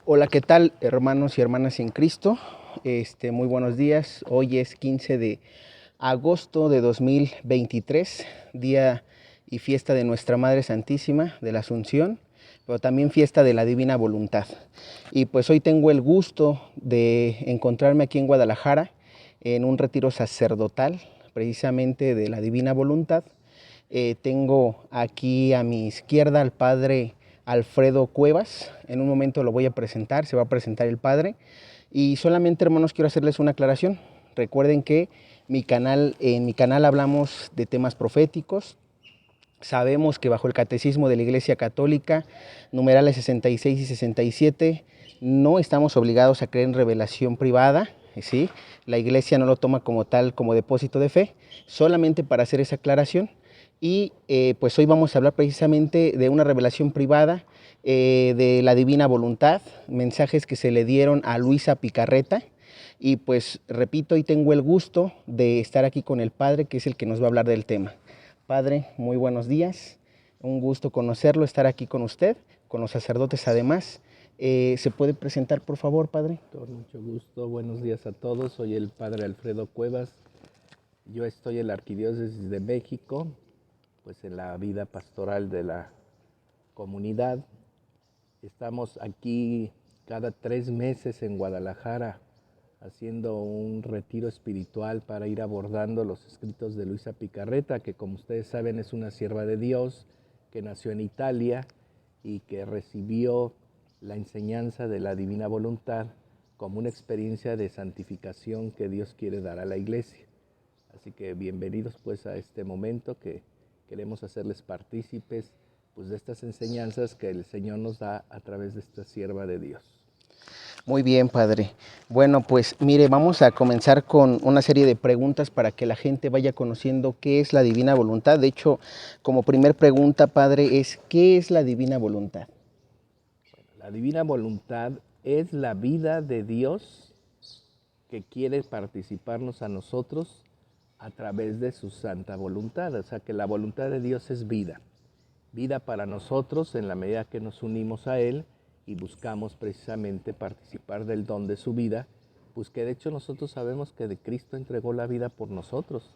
Hola, ¿qué tal, hermanos y hermanas en Cristo? Muy buenos días. Hoy es 15 de agosto de 2023, día y fiesta de Nuestra Madre Santísima de la Asunción, pero también fiesta de la Divina Voluntad. Y pues hoy tengo el gusto de encontrarme aquí en Guadalajara en un retiro sacerdotal, precisamente de la Divina Voluntad. Tengo aquí a mi izquierda al padre Alfredo Cuevas. En un momento lo voy a presentar, se va a presentar el padre. Y solamente, hermanos, quiero hacerles una aclaración. Recuerden que en mi canal hablamos de temas proféticos. Sabemos que bajo el catecismo de la Iglesia Católica, numerales 66 y 67, no estamos obligados a creer en revelación privada, ¿sí? La Iglesia no lo toma como tal, como depósito de fe, solamente para hacer esa aclaración. Y pues hoy vamos a hablar precisamente de una revelación privada, de la divina voluntad, mensajes que se le dieron a Luisa Picarreta. Y pues repito, hoy tengo el gusto de estar aquí con el padre, que es el que nos va a hablar del tema. Padre, muy buenos días. Un gusto conocerlo, estar aquí con usted, con los sacerdotes además. ¿Se puede presentar, por favor, padre? Con mucho gusto, buenos días a todos. Soy el padre Alfredo Cuevas. Yo estoy en la Arquidiócesis de México, pues en la vida pastoral de la comunidad. Estamos aquí cada 3 meses en Guadalajara haciendo un retiro espiritual para ir abordando los escritos de Luisa Picarreta, que como ustedes saben es una sierva de Dios que nació en Italia y que recibió la enseñanza de la divina voluntad como una experiencia de santificación que Dios quiere dar a la iglesia. Así que bienvenidos pues a este momento que queremos hacerles partícipes pues de estas enseñanzas que el Señor nos da a través de esta sierva de Dios. Muy bien, padre. Bueno, pues mire, vamos a comenzar con una serie de preguntas para que la gente vaya conociendo qué es la divina voluntad. De hecho, como primer pregunta, padre, es ¿qué es la divina voluntad? Bueno, la divina voluntad es la vida de Dios que quiere participarnos a nosotros a través de su santa voluntad. O sea que la voluntad de Dios es vida. Vida para nosotros en la medida que nos unimos a Él y buscamos precisamente participar del don de su vida, pues que de hecho nosotros sabemos que de Cristo entregó la vida por nosotros.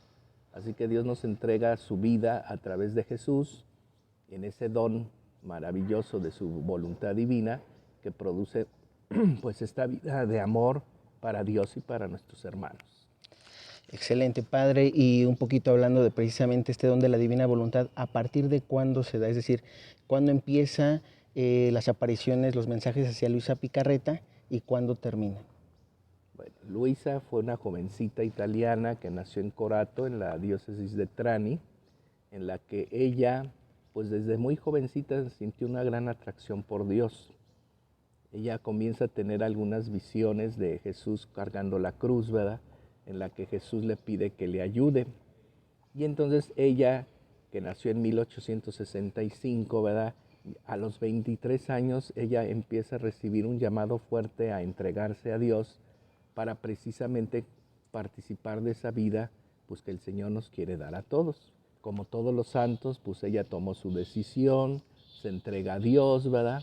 Así que Dios nos entrega su vida a través de Jesús en ese don maravilloso de su voluntad divina que produce pues esta vida de amor para Dios y para nuestros hermanos. Excelente, padre. Y un poquito hablando de precisamente este don de la divina voluntad, ¿a partir de cuándo se da? Es decir, ¿cuándo empieza las apariciones, los mensajes hacia Luisa Picarreta y cuándo termina? Bueno, Luisa fue una jovencita italiana que nació en Corato, en la diócesis de Trani, en la que ella, pues desde muy jovencita sintió una gran atracción por Dios. Ella comienza a tener algunas visiones de Jesús cargando la cruz, ¿verdad? En la que Jesús le pide que le ayude. Y entonces ella, que nació en 1865, ¿verdad? A los 23 años ella empieza a recibir un llamado fuerte a entregarse a Dios para precisamente participar de esa vida pues que el Señor nos quiere dar a todos. Como todos los santos, pues ella tomó su decisión, se entrega a Dios, ¿verdad?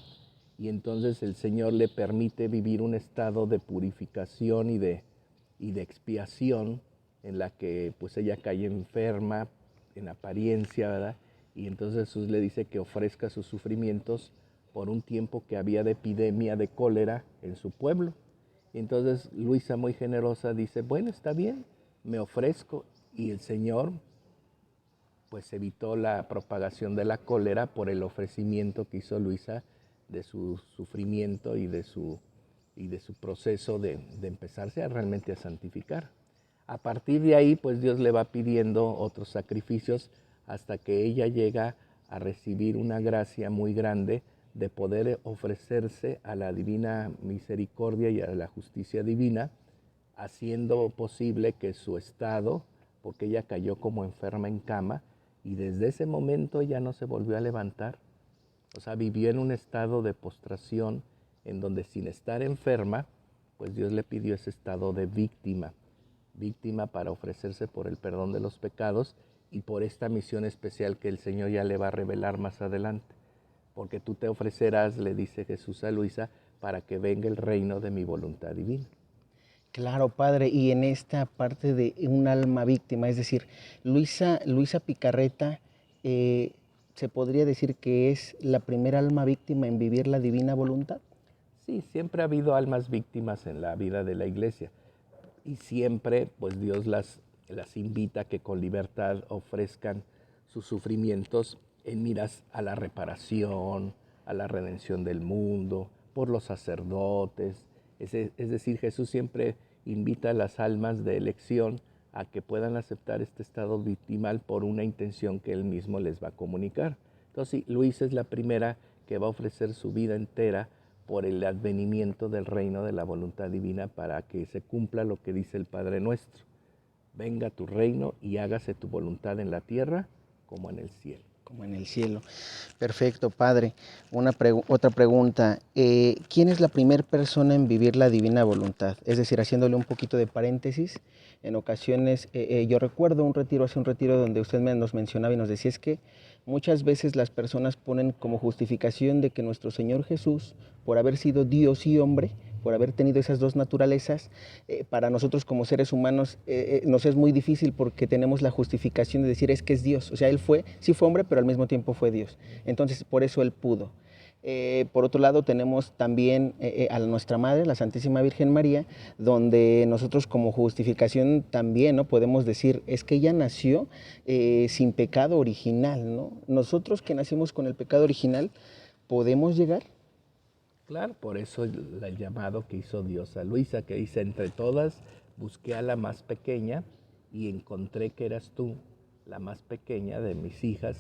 Y entonces el Señor le permite vivir un estado de purificación y de expiación en la que pues ella cae enferma en apariencia, ¿verdad? Y entonces Jesús le dice que ofrezca sus sufrimientos por un tiempo que había de epidemia de cólera en su pueblo. Y entonces Luisa, muy generosa, dice, bueno, está bien, me ofrezco. Y el Señor pues evitó la propagación de la cólera por el ofrecimiento que hizo Luisa de su sufrimiento y de su proceso de empezarse a realmente a santificar. A partir de ahí, pues Dios le va pidiendo otros sacrificios hasta que ella llega a recibir una gracia muy grande de poder ofrecerse a la divina misericordia y a la justicia divina, haciendo posible que su estado, porque ella cayó como enferma en cama, y desde ese momento ya no se volvió a levantar. O sea, vivió en un estado de postración en donde sin estar enferma, pues Dios le pidió ese estado de víctima, víctima para ofrecerse por el perdón de los pecados y por esta misión especial que el Señor ya le va a revelar más adelante. Porque tú te ofrecerás, le dice Jesús a Luisa, para que venga el reino de mi voluntad divina. Claro, padre, y en esta parte de un alma víctima, es decir, Luisa Picarreta, ¿se podría decir que es la primera alma víctima en vivir la divina voluntad? Sí, siempre ha habido almas víctimas en la vida de la iglesia y siempre pues Dios las invita a que con libertad ofrezcan sus sufrimientos en miras a la reparación, a la redención del mundo, por los sacerdotes. Es decir, Jesús siempre invita a las almas de elección a que puedan aceptar este estado victimal por una intención que Él mismo les va a comunicar. Entonces, sí, Luisa es la primera que va a ofrecer su vida entera por el advenimiento del reino de la voluntad divina para que se cumpla lo que dice el Padre Nuestro. Venga tu reino y hágase tu voluntad en la tierra como en el cielo. Como en el cielo. Perfecto, padre. Otra pregunta. ¿Quién es la primera persona en vivir la divina voluntad? Es decir, haciéndole un poquito de paréntesis, en ocasiones, yo recuerdo hace un retiro donde usted nos mencionaba y nos decía es que muchas veces las personas ponen como justificación de que nuestro Señor Jesús, por haber sido Dios y hombre, por haber tenido esas dos naturalezas, para nosotros como seres humanos nos es muy difícil porque tenemos la justificación de decir es que es Dios. O sea, Él sí fue hombre, pero al mismo tiempo fue Dios. Entonces, por eso Él pudo. Por otro lado, tenemos también a nuestra Madre, la Santísima Virgen María, donde nosotros como justificación también, ¿no?, podemos decir, es que ella nació sin pecado original, ¿no? Nosotros que nacimos con el pecado original, ¿podemos llegar? Claro, por eso el llamado que hizo Dios a Luisa, que dice, entre todas busqué a la más pequeña y encontré que eras tú, la más pequeña de mis hijas,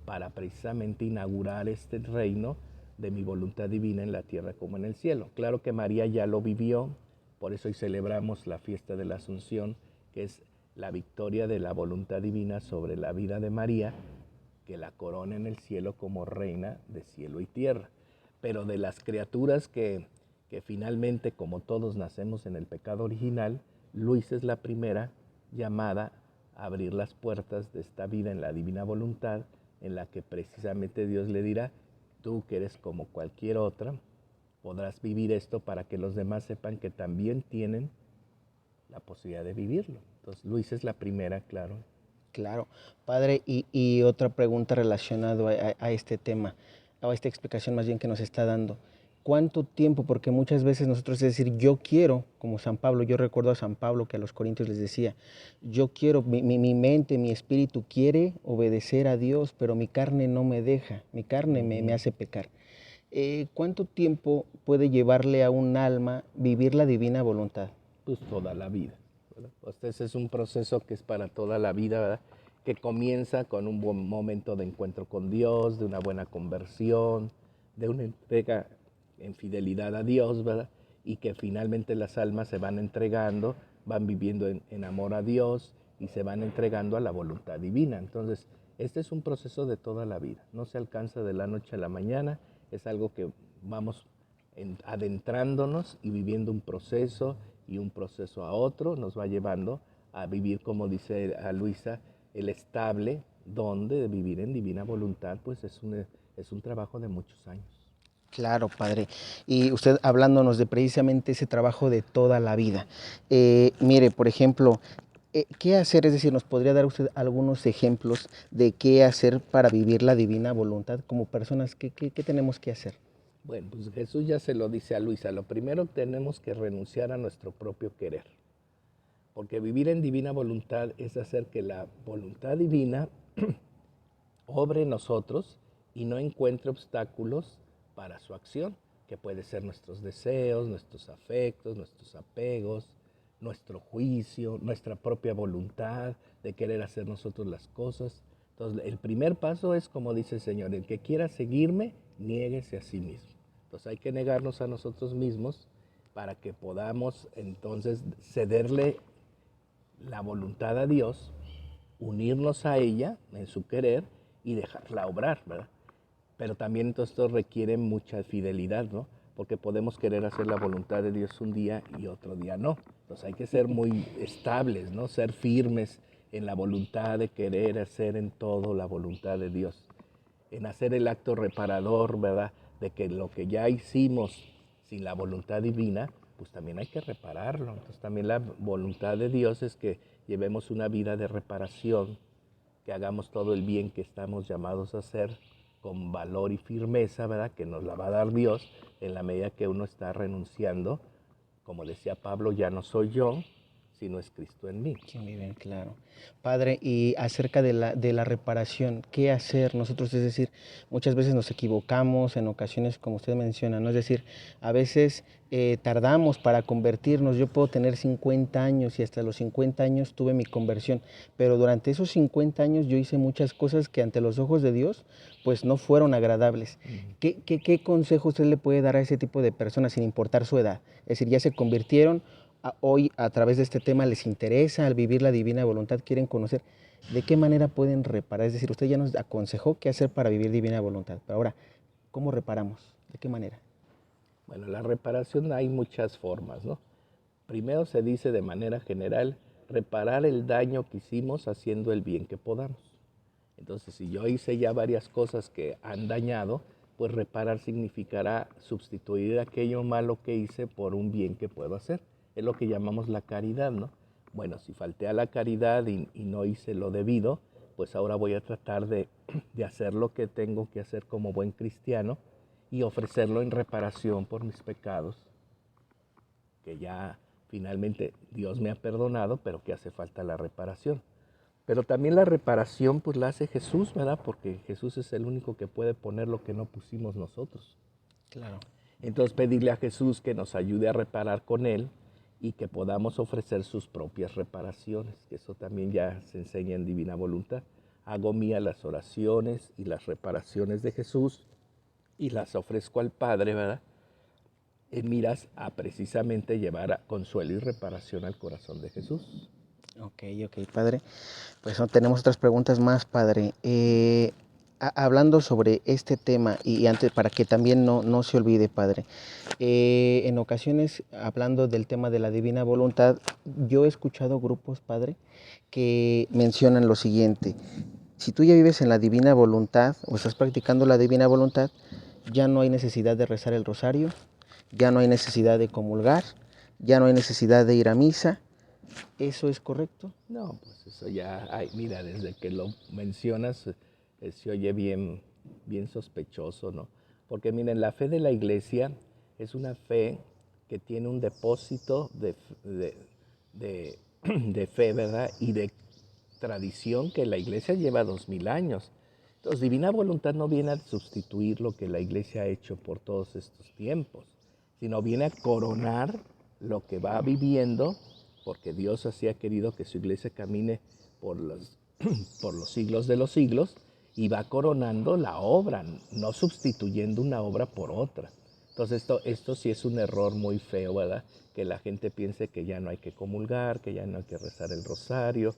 para precisamente inaugurar este reino de mi voluntad divina en la tierra como en el cielo. Claro que María ya lo vivió, por eso hoy celebramos la fiesta de la Asunción, que es la victoria de la voluntad divina sobre la vida de María, que la corona en el cielo como reina de cielo y tierra. Pero de las criaturas que finalmente, como todos nacemos en el pecado original, Luisa es la primera llamada a abrir las puertas de esta vida en la divina voluntad, en la que precisamente Dios le dirá, tú que eres como cualquier otra, podrás vivir esto para que los demás sepan que también tienen la posibilidad de vivirlo. Entonces, Luisa es la primera, claro. Claro, padre, y otra pregunta relacionada a este tema, a esta explicación más bien que nos está dando. ¿Cuánto tiempo? Porque muchas veces nosotros, es decir, yo quiero, como San Pablo, yo recuerdo a San Pablo que a los Corintios les decía, yo quiero, mi mente, mi espíritu quiere obedecer a Dios, pero mi carne no me deja, mi carne me hace pecar. ¿Cuánto tiempo puede llevarle a un alma vivir la divina voluntad? Pues toda la vida, ¿verdad? Pues ese es un proceso que es para toda la vida, ¿verdad? Que comienza con un buen momento de encuentro con Dios, de una buena conversión, de una entrega en fidelidad a Dios, ¿verdad? Y que finalmente las almas se van entregando, van viviendo en amor a Dios y se van entregando a la voluntad divina. Entonces, este es un proceso de toda la vida, no se alcanza de la noche a la mañana, es algo que vamos adentrándonos y viviendo un proceso y un proceso a otro nos va llevando a vivir, como dice a Luisa, el estable, donde vivir en divina voluntad, pues es un trabajo de muchos años. Claro, padre. Y usted hablándonos de precisamente ese trabajo de toda la vida. Mire, por ejemplo, ¿qué hacer? Es decir, ¿nos podría dar usted algunos ejemplos de qué hacer para vivir la divina voluntad como personas? ¿Qué tenemos que hacer? Bueno, pues Jesús ya se lo dice a Luisa, lo primero tenemos que renunciar a nuestro propio querer, porque vivir en divina voluntad es hacer que la voluntad divina obre en nosotros y no encuentre obstáculos para su acción, que puede ser nuestros deseos, nuestros afectos, nuestros apegos, nuestro juicio, nuestra propia voluntad de querer hacer nosotros las cosas. Entonces, el primer paso es, como dice el Señor, el que quiera seguirme, niéguese a sí mismo. Entonces hay que negarnos a nosotros mismos para que podamos entonces cederle la voluntad a Dios, unirnos a ella en su querer y dejarla obrar, ¿verdad? Pero también entonces esto requiere mucha fidelidad, ¿no? Porque podemos querer hacer la voluntad de Dios un día y otro día no. Entonces hay que ser muy estables, ¿no? Ser firmes en la voluntad de querer hacer en todo la voluntad de Dios. En hacer el acto reparador, ¿verdad? De que lo que ya hicimos sin la voluntad divina, pues también hay que repararlo. Entonces también la voluntad de Dios es que llevemos una vida de reparación, que hagamos todo el bien que estamos llamados a hacer con valor y firmeza, ¿verdad? Que nos la va a dar Dios en la medida que uno está renunciando. Como decía Pablo, ya no soy yo, sino es Cristo en mí. Qué bien, claro. Padre, y acerca de la reparación, ¿qué hacer nosotros? Es decir, muchas veces nos equivocamos, en ocasiones, como usted menciona, ¿no? Es decir, a veces tardamos para convertirnos. Yo puedo tener 50 años y hasta los 50 años tuve mi conversión, pero durante esos 50 años yo hice muchas cosas que ante los ojos de Dios, pues no fueron agradables. ¿Qué consejo usted le puede dar a ese tipo de personas sin importar su edad? Es decir, ya se convirtieron, hoy a través de este tema les interesa, al vivir la divina voluntad quieren conocer de qué manera pueden reparar. Es decir, usted ya nos aconsejó qué hacer para vivir divina voluntad, pero ahora, ¿cómo reparamos? ¿De qué manera? Bueno, la reparación hay muchas formas, ¿no? Primero se dice de manera general, reparar el daño que hicimos haciendo el bien que podamos. Entonces, si yo hice ya varias cosas que han dañado, pues reparar significará sustituir aquello malo que hice por un bien que puedo hacer. Es lo que llamamos la caridad, ¿no? Bueno, si falté a la caridad y no hice lo debido, pues ahora voy a tratar de hacer lo que tengo que hacer como buen cristiano y ofrecerlo en reparación por mis pecados, que ya finalmente Dios me ha perdonado, pero que hace falta la reparación. Pero también la reparación pues la hace Jesús, ¿verdad? Porque Jesús es el único que puede poner lo que no pusimos nosotros. Claro. Entonces pedirle a Jesús que nos ayude a reparar con Él y que podamos ofrecer sus propias reparaciones, que eso también ya se enseña en Divina Voluntad. Hago mía las oraciones y las reparaciones de Jesús y las ofrezco al Padre, ¿verdad? En miras a precisamente llevar a consuelo y reparación al corazón de Jesús. Ok, Padre. Pues no, tenemos otras preguntas más, Padre. Hablando sobre este tema y antes para que también no se olvide, Padre, en ocasiones hablando del tema de la divina voluntad, yo he escuchado grupos, Padre, que mencionan lo siguiente: si tú ya vives en la divina voluntad o estás practicando la divina voluntad, ya no hay necesidad de rezar el rosario, ya no hay necesidad de comulgar, ya no hay necesidad de ir a misa. ¿Eso es correcto? No, pues eso ya, ay, mira, desde que lo mencionas, se oye bien, bien sospechoso, ¿no? Porque miren, la fe de la iglesia es una fe que tiene un depósito de de fe, ¿verdad? Y de tradición que la iglesia lleva 2000 años. Entonces, divina voluntad no viene a sustituir lo que la iglesia ha hecho por todos estos tiempos, sino viene a coronar lo que va viviendo, porque Dios así ha querido que su iglesia camine por por los siglos de los siglos y va coronando la obra, no sustituyendo una obra por otra. Entonces esto sí es un error muy feo, ¿verdad? Que la gente piense que ya no hay que comulgar, que ya no hay que rezar el rosario,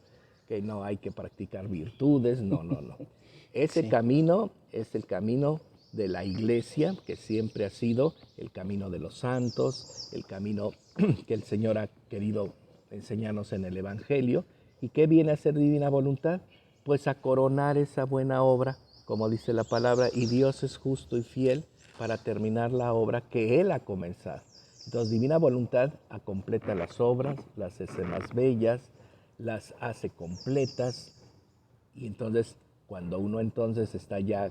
que no hay que practicar virtudes. No, no, no. Ese Sí. camino es el camino de la iglesia, que siempre ha sido el camino de los santos, el camino que el Señor ha querido enseñarnos en el Evangelio. ¿Y qué viene a ser divina voluntad? Pues a coronar esa buena obra, como dice la palabra, y Dios es justo y fiel para terminar la obra que Él ha comenzado. Entonces, divina voluntad completa las obras, las hace más bellas, las hace completas, y entonces cuando uno entonces está ya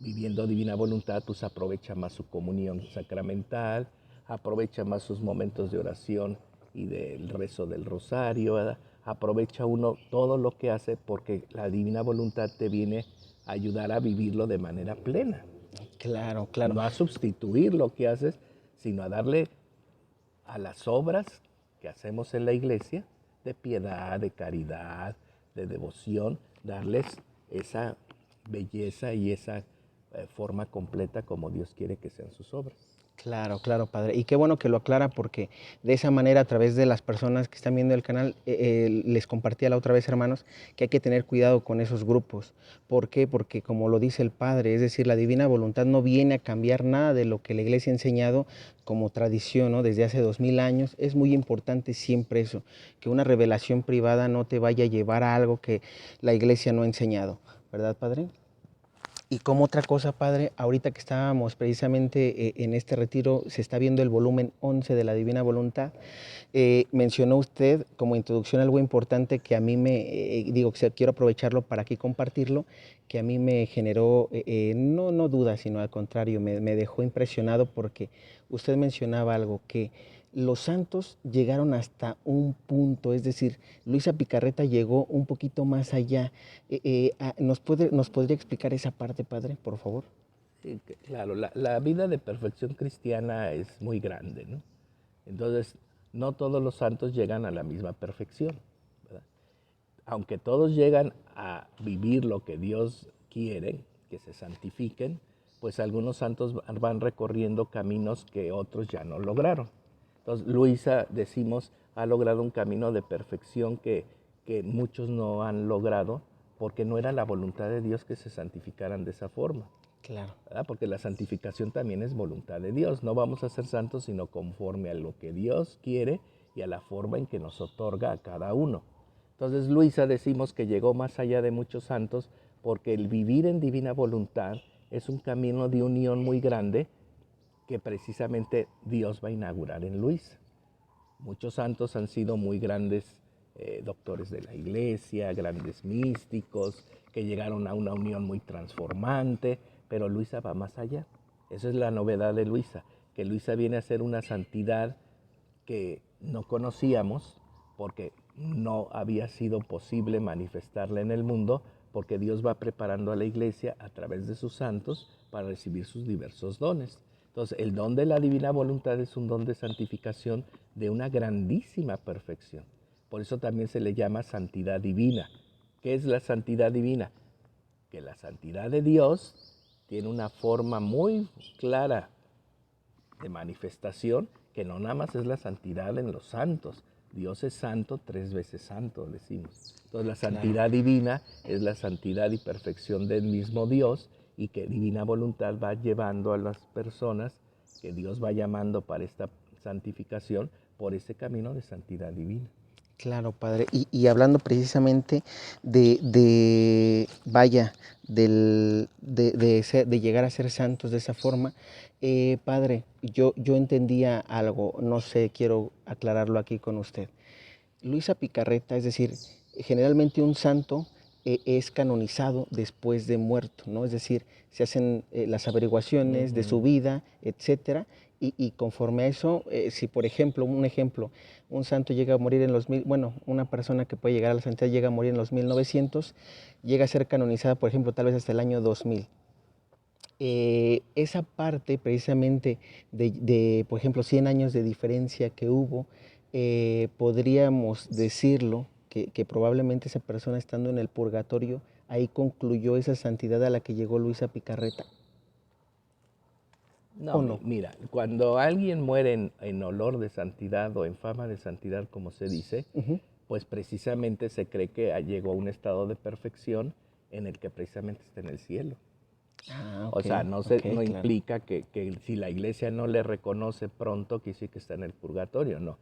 viviendo divina voluntad, pues aprovecha más su comunión sacramental, aprovecha más sus momentos de oración y del rezo del rosario, ¿verdad? Aprovecha uno todo lo que hace porque la divina voluntad te viene a ayudar a vivirlo de manera plena. Claro, claro. No a sustituir lo que haces, sino a darle a las obras que hacemos en la iglesia de piedad, de caridad, de devoción, darles esa belleza y esa forma completa como Dios quiere que sean sus obras. Claro, claro, Padre. Y qué bueno que lo aclara porque de esa manera, a través de las personas que están viendo el canal, les compartía la otra vez, hermanos, que hay que tener cuidado con esos grupos. ¿Por qué? Porque como lo dice el Padre, es decir, la divina voluntad no viene a cambiar nada de lo que la Iglesia ha enseñado como tradición, ¿no? Desde hace 2000 años. Es muy importante siempre eso, que una revelación privada no te vaya a llevar a algo que la Iglesia no ha enseñado. ¿Verdad, Padre? Y como otra cosa, padre, ahorita que estábamos precisamente en este retiro, se está viendo el volumen 11 de la Divina Voluntad. Mencionó usted como introducción algo importante que a mí quiero aprovecharlo para aquí compartirlo, que a mí me generó, no dudas, sino al contrario, me dejó impresionado porque usted mencionaba algo que los santos llegaron hasta un punto, es decir, Luisa Picarreta llegó un poquito más allá. ¿Nos podría explicar esa parte, padre, por favor? Sí, claro, la vida de perfección cristiana es muy grande, ¿no? Entonces, no todos los santos llegan a la misma perfección, ¿verdad? Aunque todos llegan a vivir lo que Dios quiere, que se santifiquen, pues algunos santos van recorriendo caminos que otros ya no lograron. Entonces, Luisa, decimos, ha logrado un camino de perfección que muchos no han logrado porque no era la voluntad de Dios que se santificaran de esa forma. Claro. ¿Verdad? Porque la santificación también es voluntad de Dios. No vamos a ser santos sino conforme a lo que Dios quiere y a la forma en que nos otorga a cada uno. Entonces Luisa decimos que llegó más allá de muchos santos porque el vivir en divina voluntad es un camino de unión muy grande que precisamente Dios va a inaugurar en Luisa. Muchos santos han sido muy grandes doctores de la iglesia, grandes místicos, que llegaron a una unión muy transformante, pero Luisa va más allá. Esa es la novedad de Luisa, que Luisa viene a ser una santidad que no conocíamos porque no había sido posible manifestarla en el mundo, porque Dios va preparando a la iglesia a través de sus santos para recibir sus diversos dones. Entonces, el don de la divina voluntad es un don de santificación de una grandísima perfección. Por eso también se le llama santidad divina. ¿Qué es la santidad divina? Que la santidad de Dios tiene una forma muy clara de manifestación, que no nada más es la santidad en los santos. Dios es santo, 3 veces santo, decimos. Entonces la santidad divina es la santidad y perfección del mismo Dios, y que divina voluntad va llevando a las personas que Dios va llamando para esta santificación por ese camino de santidad divina. Claro, padre. Y hablando precisamente vaya, de llegar a ser santos de esa forma, padre, yo entendía algo, no sé, quiero aclararlo aquí con usted. Luisa Picarreta, es decir, generalmente un santo es canonizado después de muerto, ¿no? Es decir, se hacen las averiguaciones de su vida, etcétera, y conforme a eso, si por ejemplo, un santo llega a morir en una persona que puede llegar a la santidad llega a morir en los 1900, llega a ser canonizada, por ejemplo, tal vez hasta el año 2000. Esa parte precisamente por ejemplo, 100 años de diferencia que hubo, podríamos decirlo que probablemente esa persona estando en el purgatorio, ahí concluyó esa santidad a la que llegó Luisa Picarreta, No, ¿o no? mira, cuando alguien muere en olor de santidad o en fama de santidad, como se dice, Ujú. pues precisamente se cree que llegó a un estado de perfección en el que precisamente está en el cielo. Ah, O ok, sea, ok, no claro. implica que si la iglesia no le reconoce pronto, quiere decir que está en el purgatorio, no.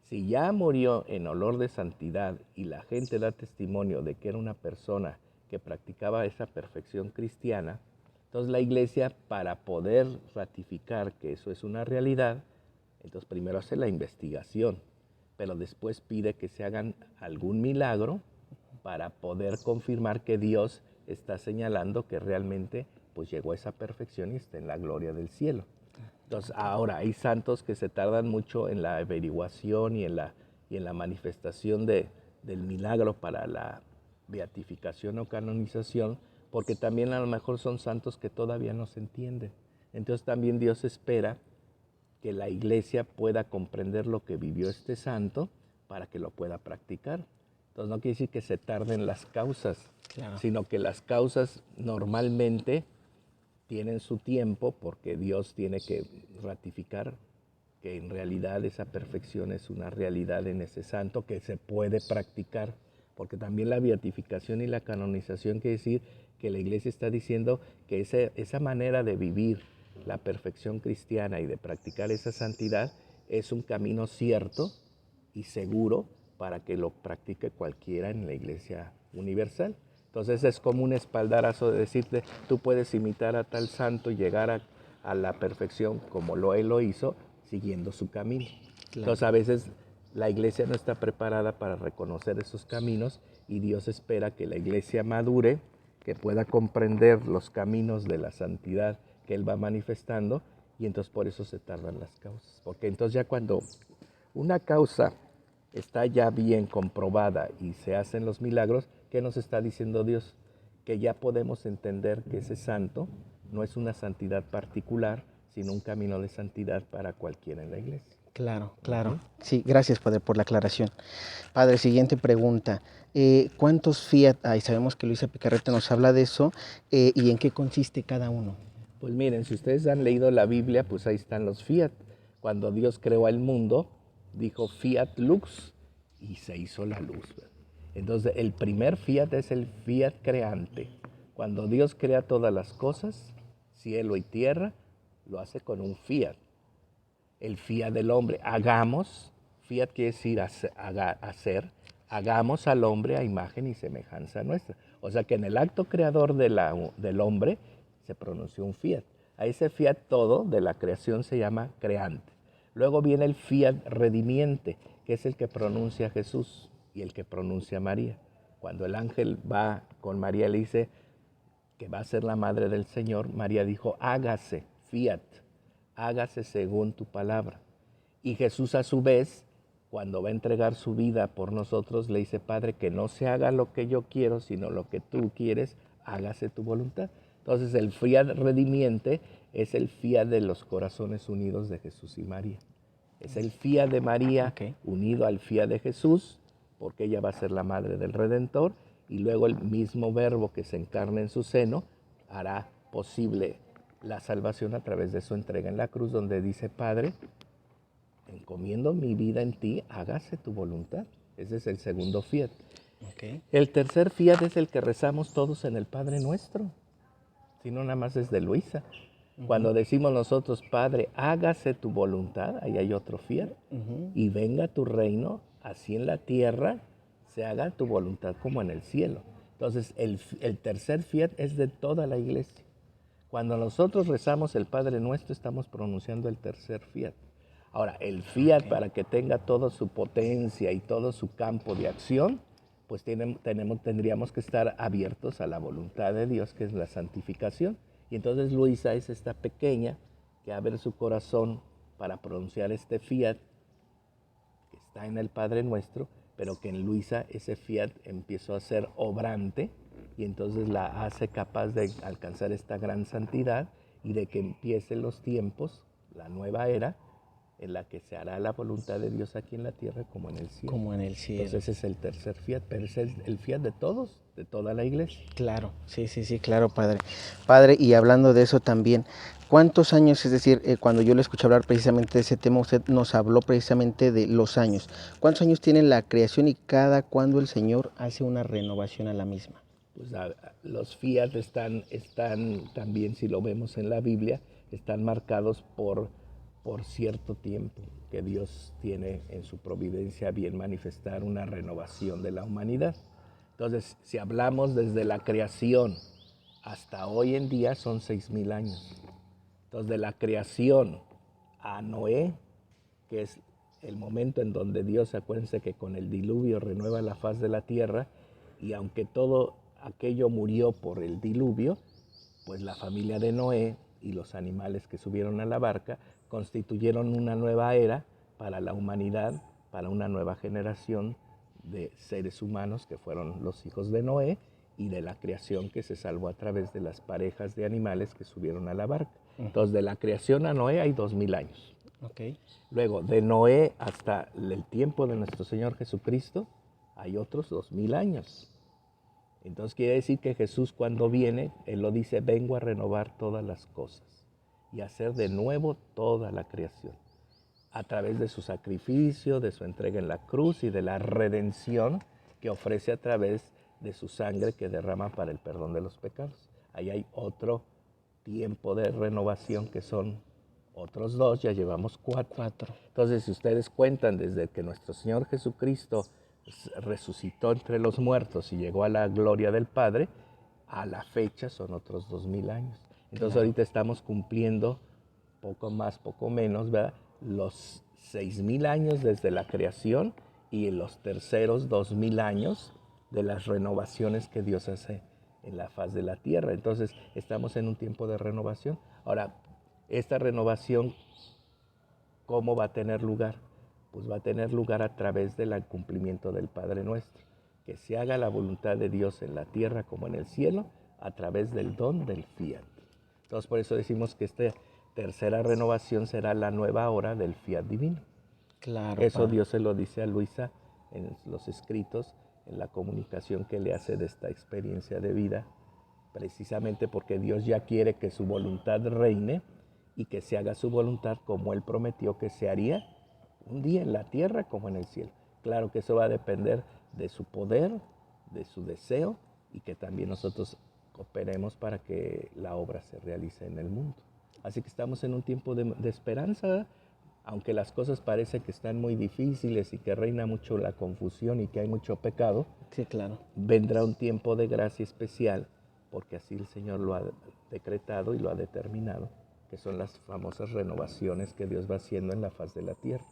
Si ya murió en olor de santidad y la gente da testimonio de que era una persona que practicaba esa perfección cristiana, entonces la iglesia, para poder ratificar que eso es una realidad, entonces primero hace la investigación, pero después pide que se hagan algún milagro para poder confirmar que Dios está señalando que realmente pues llegó a esa perfección y está en la gloria del cielo. Entonces ahora hay santos que se tardan mucho en la averiguación y en la manifestación del milagro para la beatificación o canonización, porque también a lo mejor son santos que todavía no se entienden. Entonces también Dios espera que la iglesia pueda comprender lo que vivió este santo para que lo pueda practicar. Entonces no quiere decir que se tarden las causas, Claro. sino que las causas normalmente tienen su tiempo porque Dios tiene que ratificar que en realidad esa perfección es una realidad en ese santo que se puede practicar, porque también la beatificación y la canonización quiere decir que la iglesia está diciendo que esa manera de vivir la perfección cristiana y de practicar esa santidad es un camino cierto y seguro para que lo practique cualquiera en la iglesia universal. Entonces es como un espaldarazo de decirte, tú puedes imitar a tal santo y llegar a la perfección como él lo hizo, siguiendo su camino. Claro. Entonces a veces la iglesia no está preparada para reconocer esos caminos y Dios espera que la iglesia madure, que pueda comprender los caminos de la santidad que Él va manifestando, y entonces por eso se tardan las causas. Porque entonces ya cuando una causa está ya bien comprobada y se hacen los milagros, ¿qué nos está diciendo Dios? Que ya podemos entender que ese santo no es una santidad particular, sino un camino de santidad para cualquiera en la iglesia. Claro, claro. Sí, gracias, Padre, por la aclaración. Padre, siguiente pregunta. ¿Cuántos fiat hay? Sabemos que Luisa Picarreta nos habla de eso. ¿Y en qué consiste cada uno? Pues miren, si ustedes han leído la Biblia, pues ahí están los fiat. Cuando Dios creó el mundo, dijo fiat lux y se hizo la luz. Entonces, el primer fiat es el fiat creante. Cuando Dios crea todas las cosas, cielo y tierra, lo hace con un fiat. El fiat del hombre, hagamos, fiat quiere decir hacer, hagamos al hombre a imagen y semejanza nuestra. O sea que en el acto creador del hombre se pronunció un fiat. A ese fiat todo de la creación se llama creante. Luego viene el fiat redimiente, que es el que pronuncia Jesús y el que pronuncia María. Cuando el ángel va con María y le dice que va a ser la madre del Señor, María dijo, hágase, fiat, hágase según tu palabra. Y Jesús a su vez, cuando va a entregar su vida por nosotros, le dice, Padre, que no se haga lo que yo quiero, sino lo que tú quieres, hágase tu voluntad. Entonces el fiat redimiente es el fiat de los corazones unidos de Jesús y María. Es el fiat de María unido al fiat de Jesús, porque ella va a ser la madre del Redentor, y luego el mismo verbo que se encarna en su seno hará posible la salvación a través de su entrega en la cruz, donde dice, Padre, encomiendo mi vida en ti, hágase tu voluntad. Ese es el segundo fiat. El tercer fiat es el que rezamos todos en el Padre Nuestro, si no nada más es de Luisa. Cuando decimos nosotros, Padre, hágase tu voluntad, ahí hay otro fiat, y venga tu reino, así en la tierra, se haga tu voluntad como en el cielo. Entonces, el tercer fiat es de toda la iglesia. Cuando nosotros rezamos el Padre Nuestro, estamos pronunciando el tercer fiat. Ahora, el fiat, para que tenga toda su potencia y todo su campo de acción, pues tendríamos que estar abiertos a la voluntad de Dios, que es la santificación. Y entonces Luisa es esta pequeña que abre su corazón para pronunciar este fiat que está en el Padre Nuestro, pero que en Luisa ese fiat empezó a ser obrante y entonces la hace capaz de alcanzar esta gran santidad y de que empiecen los tiempos, la nueva era, en la que se hará la voluntad de Dios aquí en la tierra como en el cielo. Como en el cielo. Entonces ese es el tercer fiat, pero ese es el fiat de todos, de toda la iglesia. Claro, sí, claro, Padre. Padre, y hablando de eso también, ¿cuántos años, es decir, cuando yo le escuché hablar precisamente de ese tema, usted nos habló precisamente de los años? ¿Cuántos años tiene la creación y cada cuándo el Señor hace una renovación a la misma? Pues los fiat están también, si lo vemos en la Biblia, están marcados por cierto tiempo que Dios tiene en su providencia bien manifestar una renovación de la humanidad. Entonces, si hablamos desde la creación hasta hoy en día, son 6,000 años. Entonces, de la creación a Noé, que es el momento en donde Dios, acuérdense que con el diluvio renueva la faz de la tierra, y aunque todo aquello murió por el diluvio, pues la familia de Noé y los animales que subieron a la barca constituyeron una nueva era para la humanidad, para una nueva generación de seres humanos que fueron los hijos de Noé y de la creación que se salvó a través de las parejas de animales que subieron a la barca. Entonces, de la creación a Noé hay 2,000 años. Luego, de Noé hasta el tiempo de nuestro Señor Jesucristo, hay otros 2,000 años. Entonces quiere decir que Jesús cuando viene, Él lo dice, vengo a renovar todas las cosas y hacer de nuevo toda la creación. A través de su sacrificio, de su entrega en la cruz y de la redención que ofrece a través de su sangre que derrama para el perdón de los pecados. Ahí hay otro tiempo de renovación que son otros 2, ya llevamos 4. Entonces, si ustedes cuentan desde que nuestro Señor Jesucristo resucitó entre los muertos y llegó a la gloria del Padre, a la fecha son otros 2000 años. Entonces ahorita estamos cumpliendo poco más, poco menos, ¿verdad? Los 6000 años desde la creación y los terceros 2000 años de las renovaciones que Dios hace en la faz de la tierra. Entonces estamos en un tiempo de renovación. Ahora, esta renovación, ¿cómo va a tener lugar? Pues va a tener lugar a través del cumplimiento del Padre Nuestro. Que se haga la voluntad de Dios en la tierra como en el cielo, a través del don del fiat. Entonces por eso decimos que esta tercera renovación será la nueva hora del fiat divino. Claro, Eso Padre. Dios se lo dice a Luisa en los escritos, en la comunicación que le hace de esta experiencia de vida, precisamente porque Dios ya quiere que su voluntad reine y que se haga su voluntad como Él prometió que se haría un día en la tierra como en el cielo. Claro que eso va a depender de su poder, de su deseo y que también nosotros cooperemos para que la obra se realice en el mundo. Así que estamos en un tiempo de esperanza, aunque las cosas parece que están muy difíciles y que reina mucho la confusión y que hay mucho pecado. Sí, claro. Vendrá un tiempo de gracia especial, porque así el Señor lo ha decretado y lo ha determinado, que son las famosas renovaciones que Dios va haciendo en la faz de la tierra.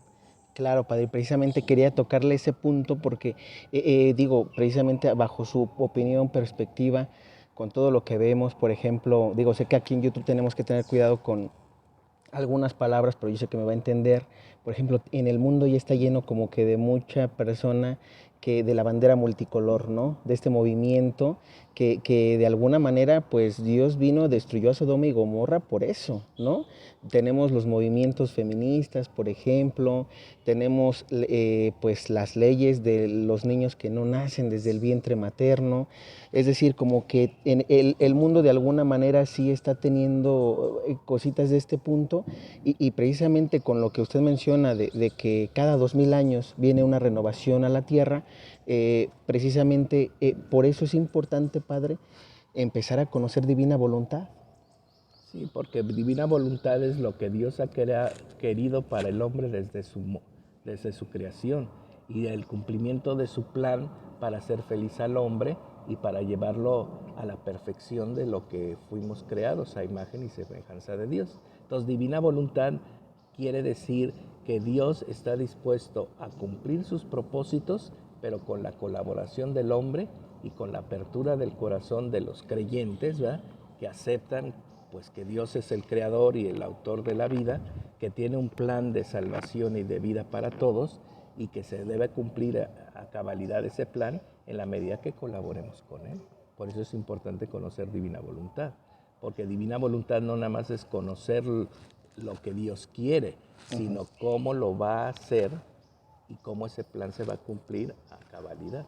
Claro, Padre, precisamente quería tocarle ese punto porque, digo, precisamente bajo su opinión, perspectiva, con todo lo que vemos, por ejemplo, digo, sé que aquí en YouTube tenemos que tener cuidado con algunas palabras, pero yo sé que me va a entender. Por ejemplo, en el mundo ya está lleno como que de mucha persona que de la bandera multicolor, ¿no? De este movimiento que de alguna manera, pues Dios vino, destruyó a Sodoma y Gomorra por eso, ¿no? Tenemos los movimientos feministas, por ejemplo, tenemos pues las leyes de los niños que no nacen desde el vientre materno, es decir, como que en el mundo de alguna manera sí está teniendo cositas de este punto y precisamente con lo que usted menciona de que cada 2000 años viene una renovación a la tierra, precisamente por eso es importante, Padre, empezar a conocer divina voluntad. Sí, porque divina voluntad es lo que Dios ha querido para el hombre desde su creación y el cumplimiento de su plan para hacer feliz al hombre y para llevarlo a la perfección de lo que fuimos creados a imagen y semejanza de Dios. Entonces, divina voluntad quiere decir que Dios está dispuesto a cumplir sus propósitos, pero con la colaboración del hombre y con la apertura del corazón de los creyentes, ¿verdad?, que aceptan pues que Dios es el creador y el autor de la vida, que tiene un plan de salvación y de vida para todos y que se debe cumplir a cabalidad ese plan en la medida que colaboremos con Él. Por eso es importante conocer divina voluntad, porque divina voluntad no nada más es conocer lo que Dios quiere, sino cómo lo va a hacer y cómo ese plan se va a cumplir a cabalidad.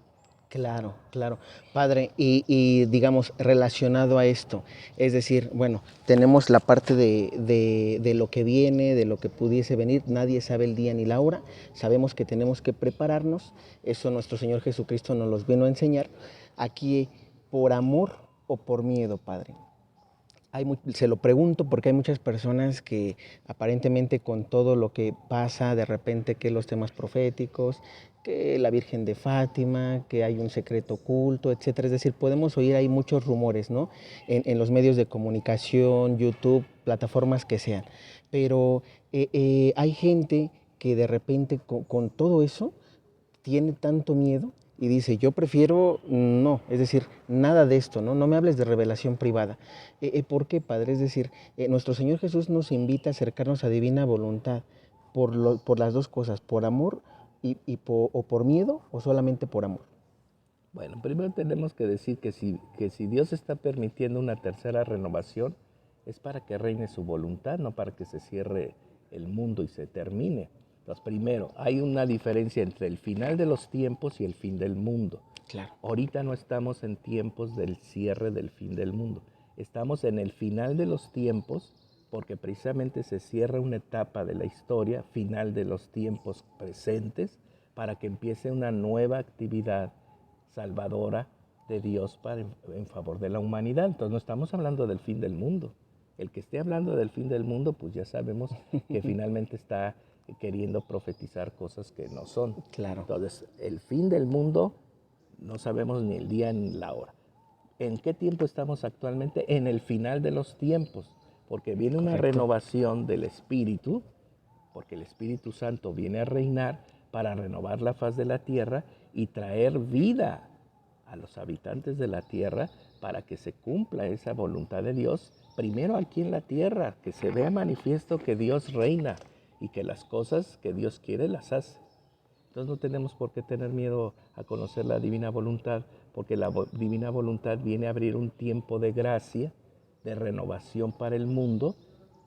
Claro, claro. Padre, y digamos, relacionado a esto, es decir, bueno, tenemos la parte de lo que viene, de lo que pudiese venir, nadie sabe el día ni la hora, sabemos que tenemos que prepararnos, eso nuestro Señor Jesucristo nos los vino a enseñar, aquí por amor o por miedo, Padre. Se lo pregunto porque hay muchas personas que aparentemente con todo lo que pasa, de repente que los temas proféticos, que la Virgen de Fátima, que hay un secreto oculto, etcétera. Es decir, podemos oír ahí muchos rumores, ¿no? En los medios de comunicación, YouTube, plataformas que sean. Pero hay gente que de repente con todo eso tiene tanto miedo y dice, yo prefiero no, es decir, nada de esto, ¿no? No me hables de revelación privada. ¿Por qué, Padre? Es decir, nuestro Señor Jesús nos invita a acercarnos a divina voluntad por las dos cosas, por amor o por miedo o solamente por amor. Bueno, primero tenemos que decir que si Dios está permitiendo una tercera renovación, es para que reine su voluntad, no para que se cierre el mundo y se termine. Entonces, primero, hay una diferencia entre el final de los tiempos y el fin del mundo. Claro. Ahorita no estamos en tiempos del cierre del fin del mundo. Estamos en el final de los tiempos porque precisamente se cierra una etapa de la historia, final de los tiempos presentes, para que empiece una nueva actividad salvadora de Dios en favor de la humanidad. Entonces no estamos hablando del fin del mundo. El que esté hablando del fin del mundo, pues ya sabemos que finalmente está queriendo profetizar cosas que no son. Claro. Entonces, el fin del mundo no sabemos ni el día ni la hora. ¿En qué tiempo estamos actualmente? En el final de los tiempos, porque viene una renovación del Espíritu, porque el Espíritu Santo viene a reinar para renovar la faz de la tierra y traer vida a los habitantes de la tierra para que se cumpla esa voluntad de Dios, primero aquí en la tierra, que se vea manifiesto que Dios reina y que las cosas que Dios quiere las hace. Entonces no tenemos por qué tener miedo a conocer la divina voluntad, porque la divina voluntad viene a abrir un tiempo de gracia, de renovación para el mundo,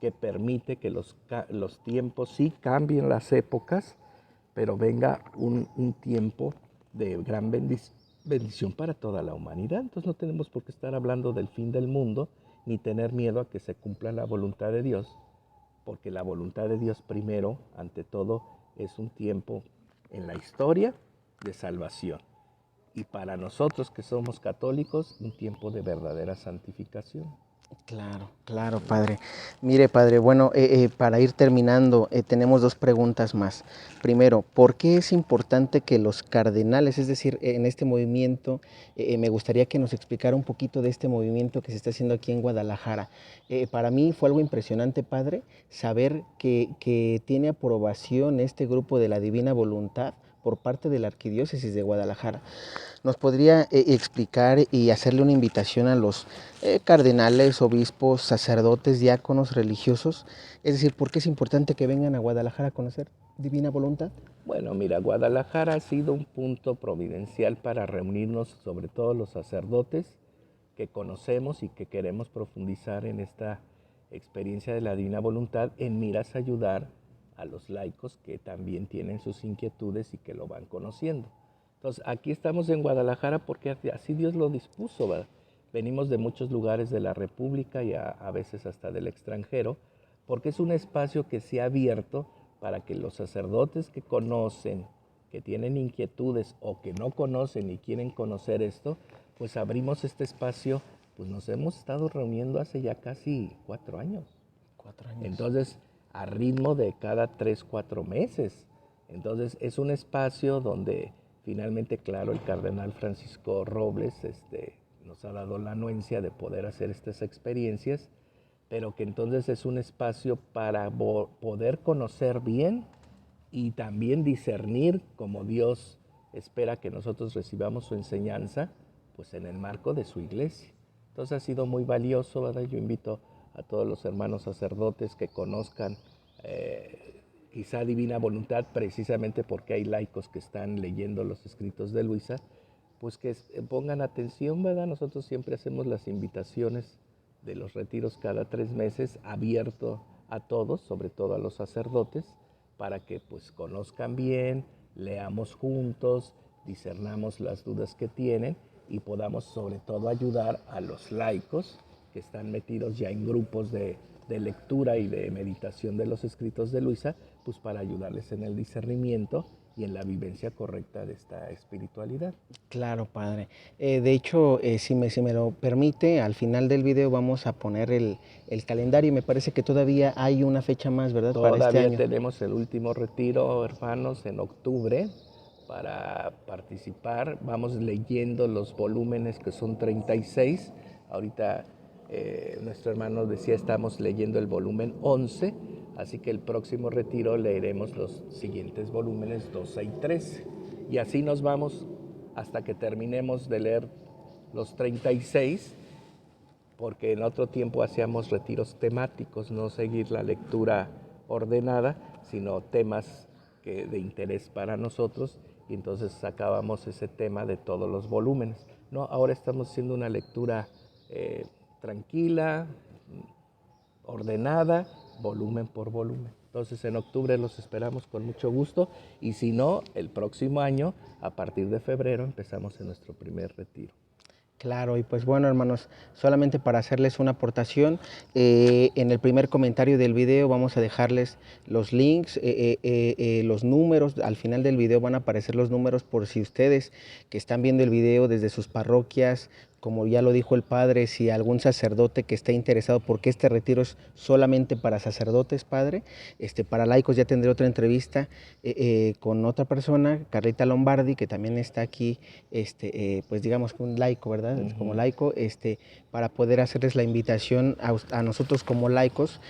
que permite que los tiempos sí cambien las épocas, pero venga un tiempo de gran bendición para toda la humanidad. Entonces no tenemos por qué estar hablando del fin del mundo, ni tener miedo a que se cumpla la voluntad de Dios, porque la voluntad de Dios primero, ante todo, es un tiempo en la historia de salvación. Y para nosotros que somos católicos, un tiempo de verdadera santificación. Claro, claro, padre. Mire, padre, bueno, para ir terminando, tenemos dos preguntas más. Primero, ¿por qué es importante que los cardenales, es decir, en este movimiento, me gustaría que nos explicara un poquito de este movimiento que se está haciendo aquí en Guadalajara? Para mí fue algo impresionante, padre, saber que tiene aprobación este grupo de la Divina Voluntad por parte de la Arquidiócesis de Guadalajara. ¿Nos podría explicar y hacerle una invitación a los cardenales, obispos, sacerdotes, diáconos, religiosos? Es decir, ¿por qué es importante que vengan a Guadalajara a conocer Divina Voluntad? Bueno, mira, Guadalajara ha sido un punto providencial para reunirnos, sobre todo los sacerdotes que conocemos y que queremos profundizar en esta experiencia de la Divina Voluntad, en miras a ayudar a los laicos que también tienen sus inquietudes y que lo van conociendo. Entonces, aquí estamos en Guadalajara porque así Dios lo dispuso, ¿verdad? Venimos de muchos lugares de la República y a veces hasta del extranjero, porque es un espacio que se ha abierto para que los sacerdotes que conocen, que tienen inquietudes o que no conocen y quieren conocer esto, pues abrimos este espacio, pues nos hemos estado reuniendo hace ya casi 4 años. 4 años. Entonces, a ritmo de cada 3, 4 meses. Entonces, es un espacio donde finalmente, claro, el cardenal Francisco Robles nos ha dado la anuencia de poder hacer estas experiencias, pero que entonces es un espacio para poder conocer bien y también discernir como Dios espera que nosotros recibamos su enseñanza, pues en el marco de su iglesia. Entonces ha sido muy valioso, ¿verdad? Yo invito a todos los hermanos sacerdotes que conozcan quizá Divina Voluntad, precisamente porque hay laicos que están leyendo los escritos de Luisa, pues que pongan atención, ¿verdad? Nosotros siempre hacemos las invitaciones de los retiros cada 3 meses, abierto a todos, sobre todo a los sacerdotes, para que pues conozcan bien, leamos juntos, discernamos las dudas que tienen y podamos sobre todo ayudar a los laicos que están metidos ya en grupos de lectura y de meditación de los escritos de Luisa, pues para ayudarles en el discernimiento y en la vivencia correcta de esta espiritualidad. Claro, padre. De hecho, si me lo permite, al final del video vamos a poner el calendario. Me parece que todavía hay una fecha más, ¿verdad? Para este Todavía año. tenemos el último retiro, hermanos, en octubre para participar. Vamos leyendo los volúmenes que son 36. Ahorita nuestro hermano decía, estamos leyendo el volumen 11, así que el próximo retiro leeremos los siguientes volúmenes 12 y 13. Y así nos vamos hasta que terminemos de leer los 36, porque en otro tiempo hacíamos retiros temáticos, no seguir la lectura ordenada, sino temas de interés para nosotros, y entonces sacábamos ese tema de todos los volúmenes. No, ahora estamos haciendo una lectura tranquila, ordenada, volumen por volumen. Entonces en octubre los esperamos con mucho gusto, y si no, el próximo año, a partir de febrero, empezamos en nuestro primer retiro. Claro, y pues bueno, hermanos, solamente para hacerles una aportación, en el primer comentario del video vamos a dejarles los links, los números. Al final del video van a aparecer los números por si ustedes que están viendo el video desde sus parroquias como ya lo dijo el padre, si algún sacerdote que esté interesado, porque este retiro es solamente para sacerdotes, padre, para laicos ya tendré otra entrevista con otra persona, Carlita Lombardi, que también está aquí, pues digamos un laico, ¿verdad? Como laico, para poder hacerles la invitación a nosotros como laicos,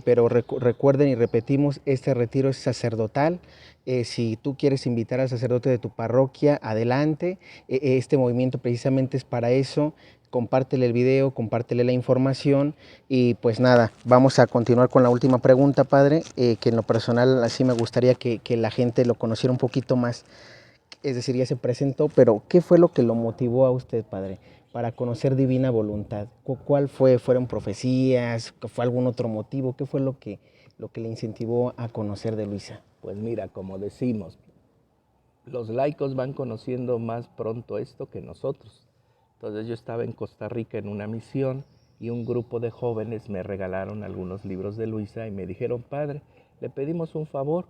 pero recuerden y repetimos, este retiro es sacerdotal. Si tú quieres invitar al sacerdote de tu parroquia, adelante. Este movimiento precisamente es para eso. Compártele el video, compártele la información y pues nada, vamos a continuar con la última pregunta, padre, que en lo personal así me gustaría que la gente lo conociera un poquito más. Es decir, ya se presentó, pero ¿qué fue lo que lo motivó a usted, padre, para conocer divina voluntad? ¿Cuál fue? ¿Fueron profecías? ¿Fue algún otro motivo? ¿Qué fue lo que le incentivó a conocer de Luisa? Pues mira, como decimos, los laicos van conociendo más pronto esto que nosotros. Entonces yo estaba en Costa Rica en una misión y un grupo de jóvenes me regalaron algunos libros de Luisa y me dijeron, padre, le pedimos un favor,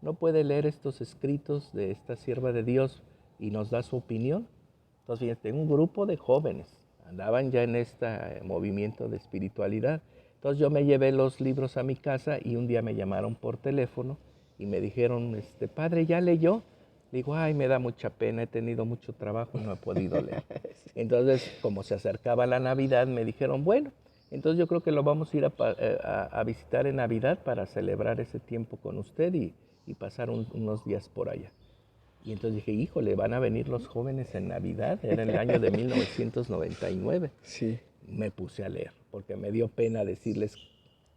¿no puede leer estos escritos de esta sierva de Dios y nos da su opinión? Entonces, fíjate, un grupo de jóvenes andaban ya en este movimiento de espiritualidad. Entonces yo me llevé los libros a mi casa y un día me llamaron por teléfono y me dijeron, padre, ¿ya leyó? Digo, ay, me da mucha pena, he tenido mucho trabajo y no he podido leer. Entonces, como se acercaba la Navidad, me dijeron, bueno, entonces yo creo que lo vamos a ir a visitar en Navidad para celebrar ese tiempo con usted y pasar unos días por allá. Y entonces dije, híjole, van a venir los jóvenes en Navidad, era en el año de 1999. Sí. Me puse a leer, porque me dio pena decirles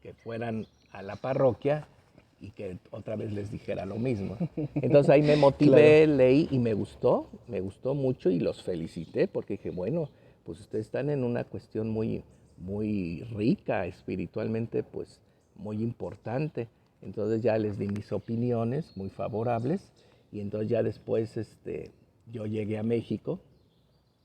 que fueran a la parroquia y que otra vez les dijera lo mismo. Entonces ahí me motivé, claro. Leí y me gustó mucho y los felicité porque dije, bueno, pues ustedes están en una cuestión muy, muy rica espiritualmente, pues muy importante. Entonces ya les di mis opiniones muy favorables y entonces ya después yo llegué a México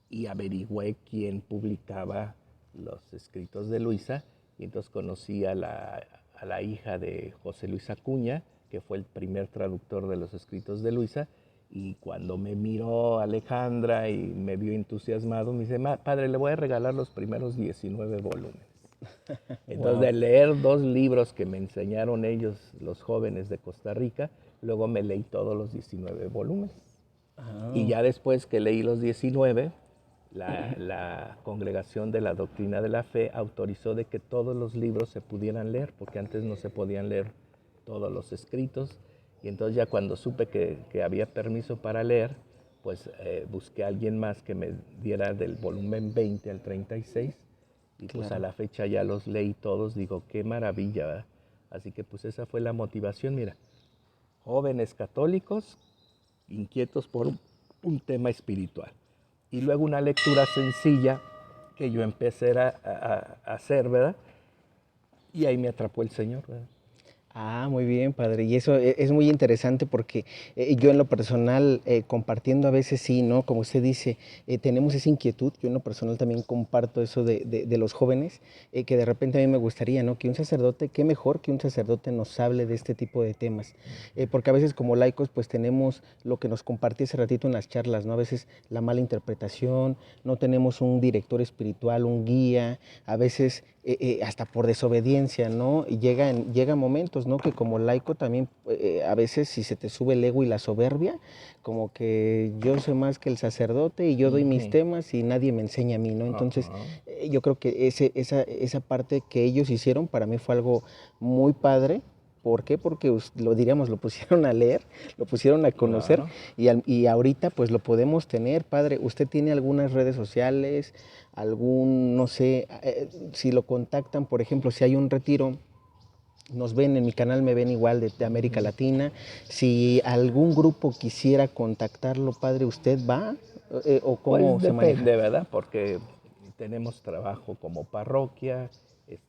y averigüé quién publicaba los escritos de Luisa y entonces conocí a la hija de José Luis Acuña, que fue el primer traductor de los escritos de Luisa, y cuando me miró Alejandra y me vio entusiasmado, me dice, padre, le voy a regalar los primeros 19 volúmenes. Entonces, de leer 2 libros que me enseñaron ellos, los jóvenes de Costa Rica, luego me leí todos los 19 volúmenes. Y ya después que leí los 19, la Congregación de la Doctrina de la Fe autorizó de que todos los libros se pudieran leer, porque antes no se podían leer todos los escritos. Y entonces ya cuando supe que había permiso para leer, pues busqué a alguien más que me diera del volumen 20 al 36. Y pues a la fecha ya los leí todos, digo, qué maravilla, ¿verdad? Así que pues esa fue la motivación, mira, jóvenes católicos inquietos por un tema espiritual. Y luego una lectura sencilla que yo empecé a hacer, ¿verdad? Y ahí me atrapó el Señor, ¿verdad? Ah, muy bien, padre. Y eso es muy interesante porque yo en lo personal, compartiendo a veces sí, ¿no? Como usted dice, tenemos esa inquietud. Yo en lo personal también comparto eso de los jóvenes, que de repente a mí me gustaría, ¿no? Que un sacerdote, qué mejor que un sacerdote nos hable de este tipo de temas. Porque a veces como laicos pues tenemos lo que nos compartí hace ratito en las charlas, ¿no? A veces la mala interpretación, no tenemos un director espiritual, un guía, a veces hasta por desobediencia, ¿no? Y llegan momentos, ¿no? Que como laico también a veces si se te sube el ego y la soberbia, como que yo sé más que el sacerdote y yo doy mis temas y nadie me enseña a mí, ¿no? Entonces yo creo que esa parte que ellos hicieron para mí fue algo muy padre. ¿Por qué? Porque lo pusieron a leer, lo pusieron a conocer, claro. Y ahorita pues lo podemos tener, padre. ¿Usted tiene algunas redes sociales, no sé, si lo contactan, por ejemplo, si hay un retiro, nos ven en mi canal, me ven igual de América Latina? Si algún grupo quisiera contactarlo, padre, ¿usted va? ¿O cómo pues se maneja? Depende, ¿verdad? Porque tenemos trabajo como parroquia,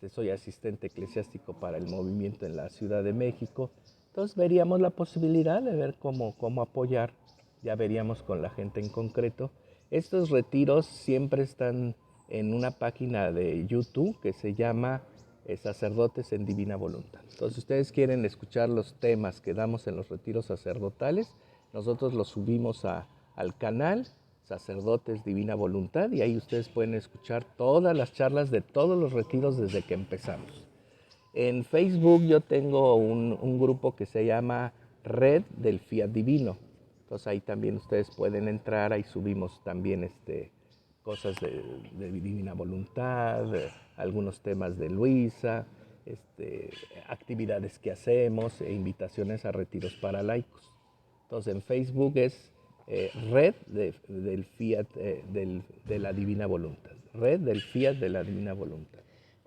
soy asistente eclesiástico para el movimiento en la Ciudad de México. Entonces veríamos la posibilidad de ver cómo apoyar, ya veríamos con la gente en concreto. Estos retiros siempre están en una página de YouTube que se llama Sacerdotes en Divina Voluntad. Entonces, si ustedes quieren escuchar los temas que damos en los retiros sacerdotales, nosotros los subimos al canal. Sacerdotes Divina Voluntad, y ahí ustedes pueden escuchar todas las charlas de todos los retiros desde que empezamos. En Facebook yo tengo un grupo que se llama Red del Fiat Divino. Entonces ahí también ustedes pueden entrar, ahí subimos también cosas de Divina Voluntad, algunos temas de Luisa, actividades que hacemos e invitaciones a retiros para laicos. Entonces en Facebook es Red del Fiat de la Divina Voluntad. Red del Fiat de la Divina Voluntad.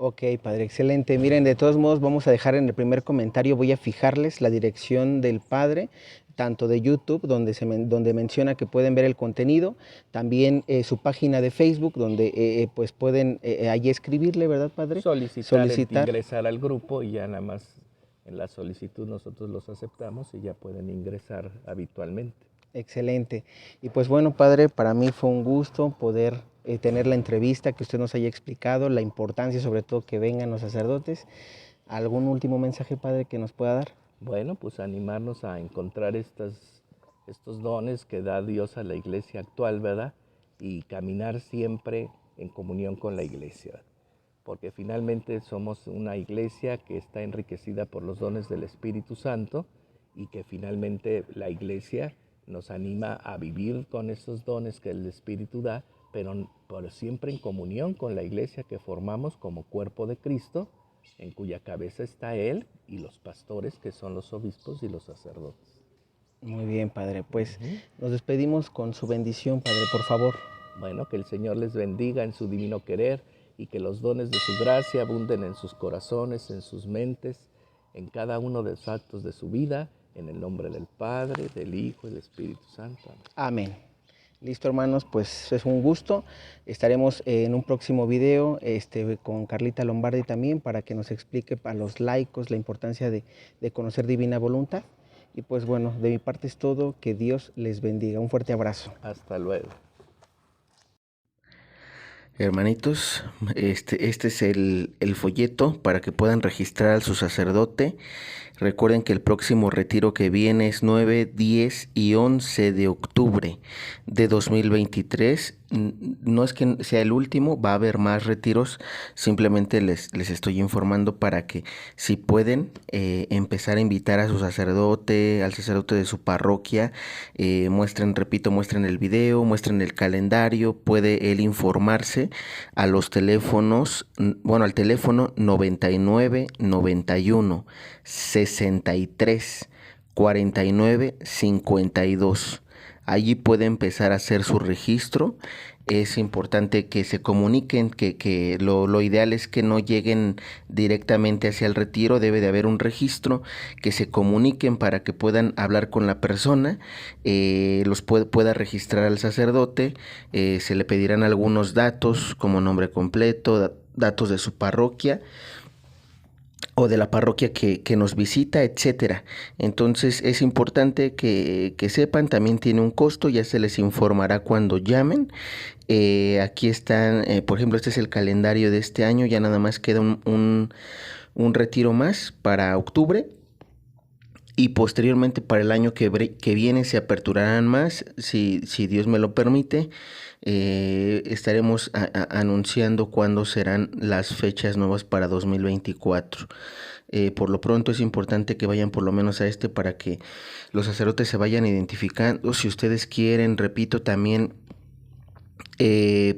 Ok, padre, excelente. Miren, de todos modos vamos a dejar en el primer comentario, voy a fijarles la dirección del padre, tanto de YouTube, donde menciona que pueden ver el contenido, también su página de Facebook, donde pues pueden ahí escribirle, ¿verdad, padre? Solicitar. Ingresar al grupo, y ya nada más en la solicitud nosotros los aceptamos y ya pueden ingresar habitualmente. Excelente. Y pues bueno, padre, para mí fue un gusto poder tener la entrevista, que usted nos haya explicado la importancia, sobre todo que vengan los sacerdotes. ¿Algún último mensaje, padre, que nos pueda dar? Bueno, pues animarnos a encontrar estos dones que da Dios a la iglesia actual, ¿verdad? Y caminar siempre en comunión con la iglesia, porque finalmente somos una iglesia que está enriquecida por los dones del Espíritu Santo, y que finalmente la iglesia nos anima a vivir con esos dones que el Espíritu da, pero siempre en comunión con la iglesia que formamos como cuerpo de Cristo, en cuya cabeza está Él y los pastores, que son los obispos y los sacerdotes. Muy bien, padre. Pues nos despedimos con su bendición, padre, por favor. Bueno, que el Señor les bendiga en su divino querer, y que los dones de su gracia abunden en sus corazones, en sus mentes, en cada uno de los actos de su vida, en el nombre del Padre, del Hijo y del Espíritu Santo. Amén. Listo, hermanos, pues es un gusto. Estaremos en un próximo video con Carlita Lombardi también, para que nos explique a los laicos la importancia de conocer Divina Voluntad. Y pues bueno, de mi parte es todo. Que Dios les bendiga. Un fuerte abrazo. Hasta luego. Hermanitos, este es el folleto para que puedan registrar a su sacerdote. Recuerden que el próximo retiro que viene es 9, 10 y 11 de octubre de 2023. No es que sea el último, va a haber más retiros. Simplemente les estoy informando para que, si pueden, empezar a invitar a su sacerdote, al sacerdote de su parroquia. Muestren el video, muestren el calendario. Puede él informarse a los teléfonos, al teléfono 99 91 63 49 52. Allí puede empezar a hacer su registro. Es importante que se comuniquen, que lo ideal es que no lleguen directamente hacia el retiro. Debe de haber un registro, que se comuniquen para que puedan hablar con la persona, pueda registrar al sacerdote. Se le pedirán algunos datos como nombre completo, datos de su parroquia o de la parroquia que nos visita, etcétera. Entonces es importante que sepan, también tiene un costo, ya se les informará cuando llamen. Aquí están, por ejemplo, este es el calendario de este año, ya nada más queda un retiro más para octubre. Y posteriormente, para el año que viene, se aperturarán más, si Dios me lo permite. Estaremos anunciando cuándo serán las fechas nuevas para 2024. Por lo pronto es importante que vayan por lo menos a para que los sacerdotes se vayan identificando. Si ustedes quieren, repito, también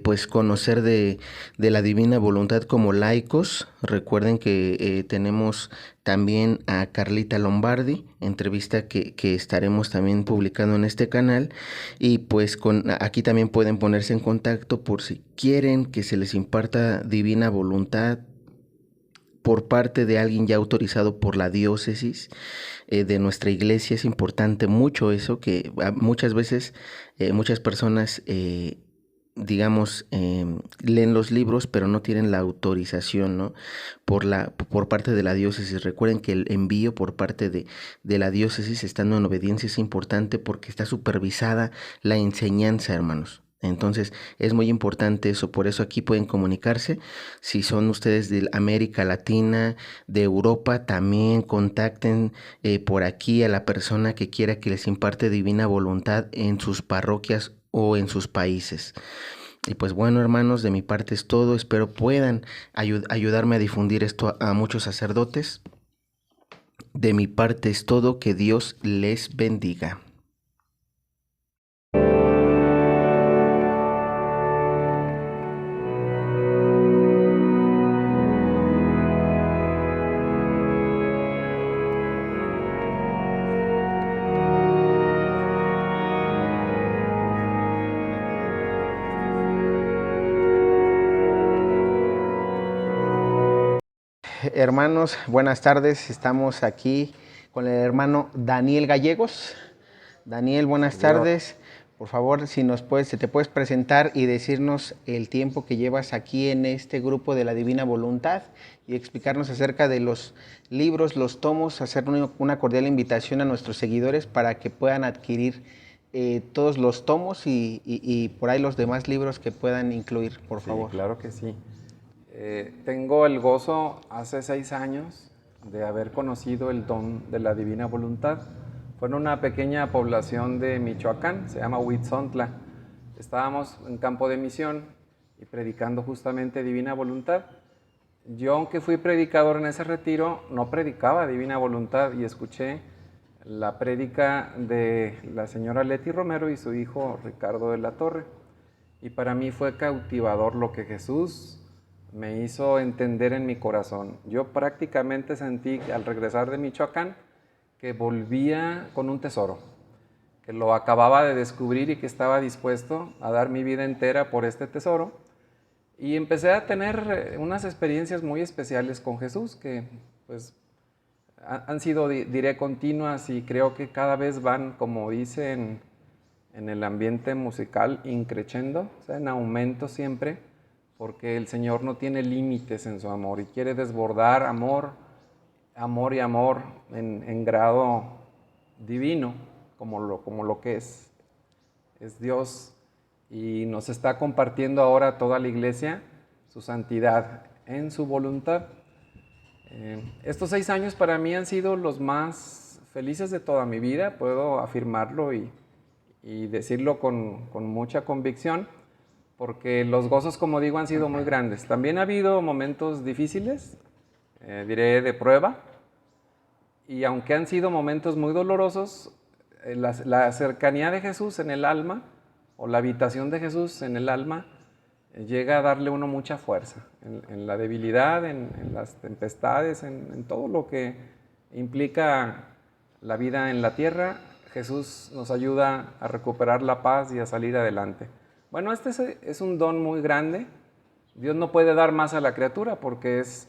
pues conocer de la Divina Voluntad como laicos. Recuerden que tenemos también a Carlita Lombardi, entrevista que estaremos también publicando en este canal. Y pues aquí también pueden ponerse en contacto por si quieren que se les imparta Divina Voluntad por parte de alguien ya autorizado por la diócesis de nuestra iglesia. Es importante mucho eso, que muchas veces muchas personas leen los libros, pero no tienen la autorización, ¿no? por parte de la diócesis. Recuerden que el envío por parte de la diócesis, estando en obediencia, es importante, porque está supervisada la enseñanza, hermanos. Entonces es muy importante eso. Por eso aquí pueden comunicarse. Si son ustedes de América Latina, de Europa, también contacten por aquí a la persona que quiera que les imparte Divina Voluntad en sus parroquias o en sus países. Y pues bueno, hermanos, de mi parte es todo. Espero puedan ayudarme a difundir esto a muchos sacerdotes. De mi parte es todo. Que Dios les bendiga. Hermanos, buenas tardes. Estamos aquí con el hermano Daniel Gallegos. Daniel, buenas tardes. Por favor, si te puedes presentar y decirnos el tiempo que llevas aquí en este grupo de la Divina Voluntad y explicarnos acerca de los libros, los tomos, hacer una cordial invitación a nuestros seguidores para que puedan adquirir todos los tomos y por ahí los demás libros que puedan incluir, por favor. Claro que sí. Tengo el gozo hace 6 años de haber conocido el don de la Divina Voluntad. Fue en una pequeña población de Michoacán, se llama Huitzontla. Estábamos en campo de misión y predicando justamente Divina Voluntad. Yo, aunque fui predicador en ese retiro, no predicaba Divina Voluntad y escuché la prédica de la señora Leti Romero y su hijo Ricardo de la Torre. Y para mí fue cautivador lo que Jesús me hizo entender en mi corazón. Yo prácticamente sentí al regresar de Michoacán que volvía con un tesoro, que lo acababa de descubrir y que estaba dispuesto a dar mi vida entera por este tesoro. Y empecé a tener unas experiencias muy especiales con Jesús que pues han sido, diré, continuas, y creo que cada vez van, como dicen en el ambiente musical, increciendo, o sea, en aumento siempre, porque el Señor no tiene límites en su amor y quiere desbordar amor y amor en grado divino, como lo que es Dios, y nos está compartiendo ahora a toda la iglesia su santidad en su voluntad. Estos 6 años para mí han sido los más felices de toda mi vida, puedo afirmarlo y decirlo con mucha convicción, porque los gozos, como digo, han sido muy grandes. También ha habido momentos difíciles, diré de prueba, y aunque han sido momentos muy dolorosos, la cercanía de Jesús en el alma, o la habitación de Jesús en el alma, llega a darle a uno mucha fuerza, en la debilidad, en las tempestades, en todo lo que implica la vida en la tierra. Jesús nos ayuda a recuperar la paz y a salir adelante. Bueno, este es un don muy grande. Dios no puede dar más a la criatura porque es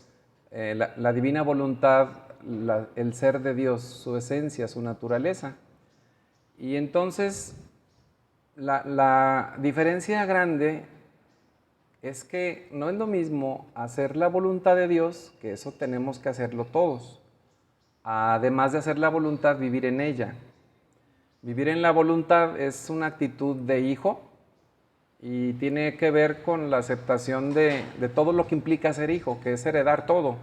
la divina voluntad, el ser de Dios, su esencia, su naturaleza. Y entonces la diferencia grande es que no es lo mismo hacer la voluntad de Dios, que eso tenemos que hacerlo todos. Además de hacer la voluntad, vivir en ella. Vivir en la voluntad es una actitud de hijo y tiene que ver con la aceptación de todo lo que implica ser hijo, que es heredar todo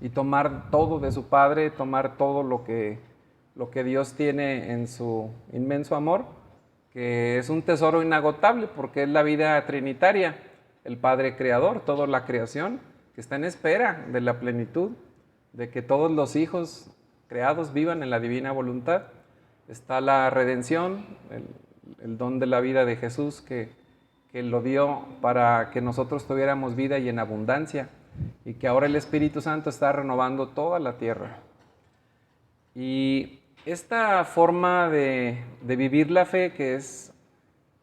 y tomar todo de su padre, tomar todo lo que Dios tiene en su inmenso amor, que es un tesoro inagotable porque es la vida trinitaria, el Padre Creador, toda la creación que está en espera de la plenitud, de que todos los hijos creados vivan en la divina voluntad. Está la redención, el don de la vida de Jesús que lo dio para que nosotros tuviéramos vida y en abundancia, y que ahora el Espíritu Santo está renovando toda la tierra. Y esta forma de vivir la fe, que es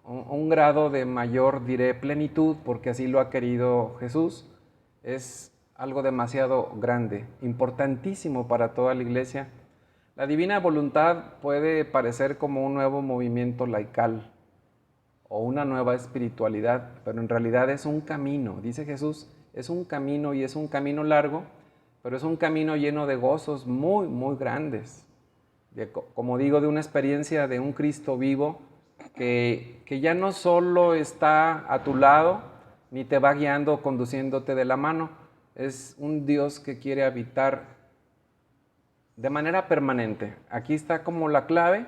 un grado de mayor, diré, plenitud, porque así lo ha querido Jesús, es algo demasiado grande, importantísimo para toda la iglesia. La divina voluntad puede parecer como un nuevo movimiento laical o una nueva espiritualidad, pero en realidad es un camino, dice Jesús, es un camino, y es un camino largo, pero es un camino lleno de gozos muy, muy grandes. Como digo, de una experiencia de un Cristo vivo que ya no solo está a tu lado, ni te va guiando, conduciéndote de la mano, es un Dios que quiere habitar de manera permanente. Aquí está como la clave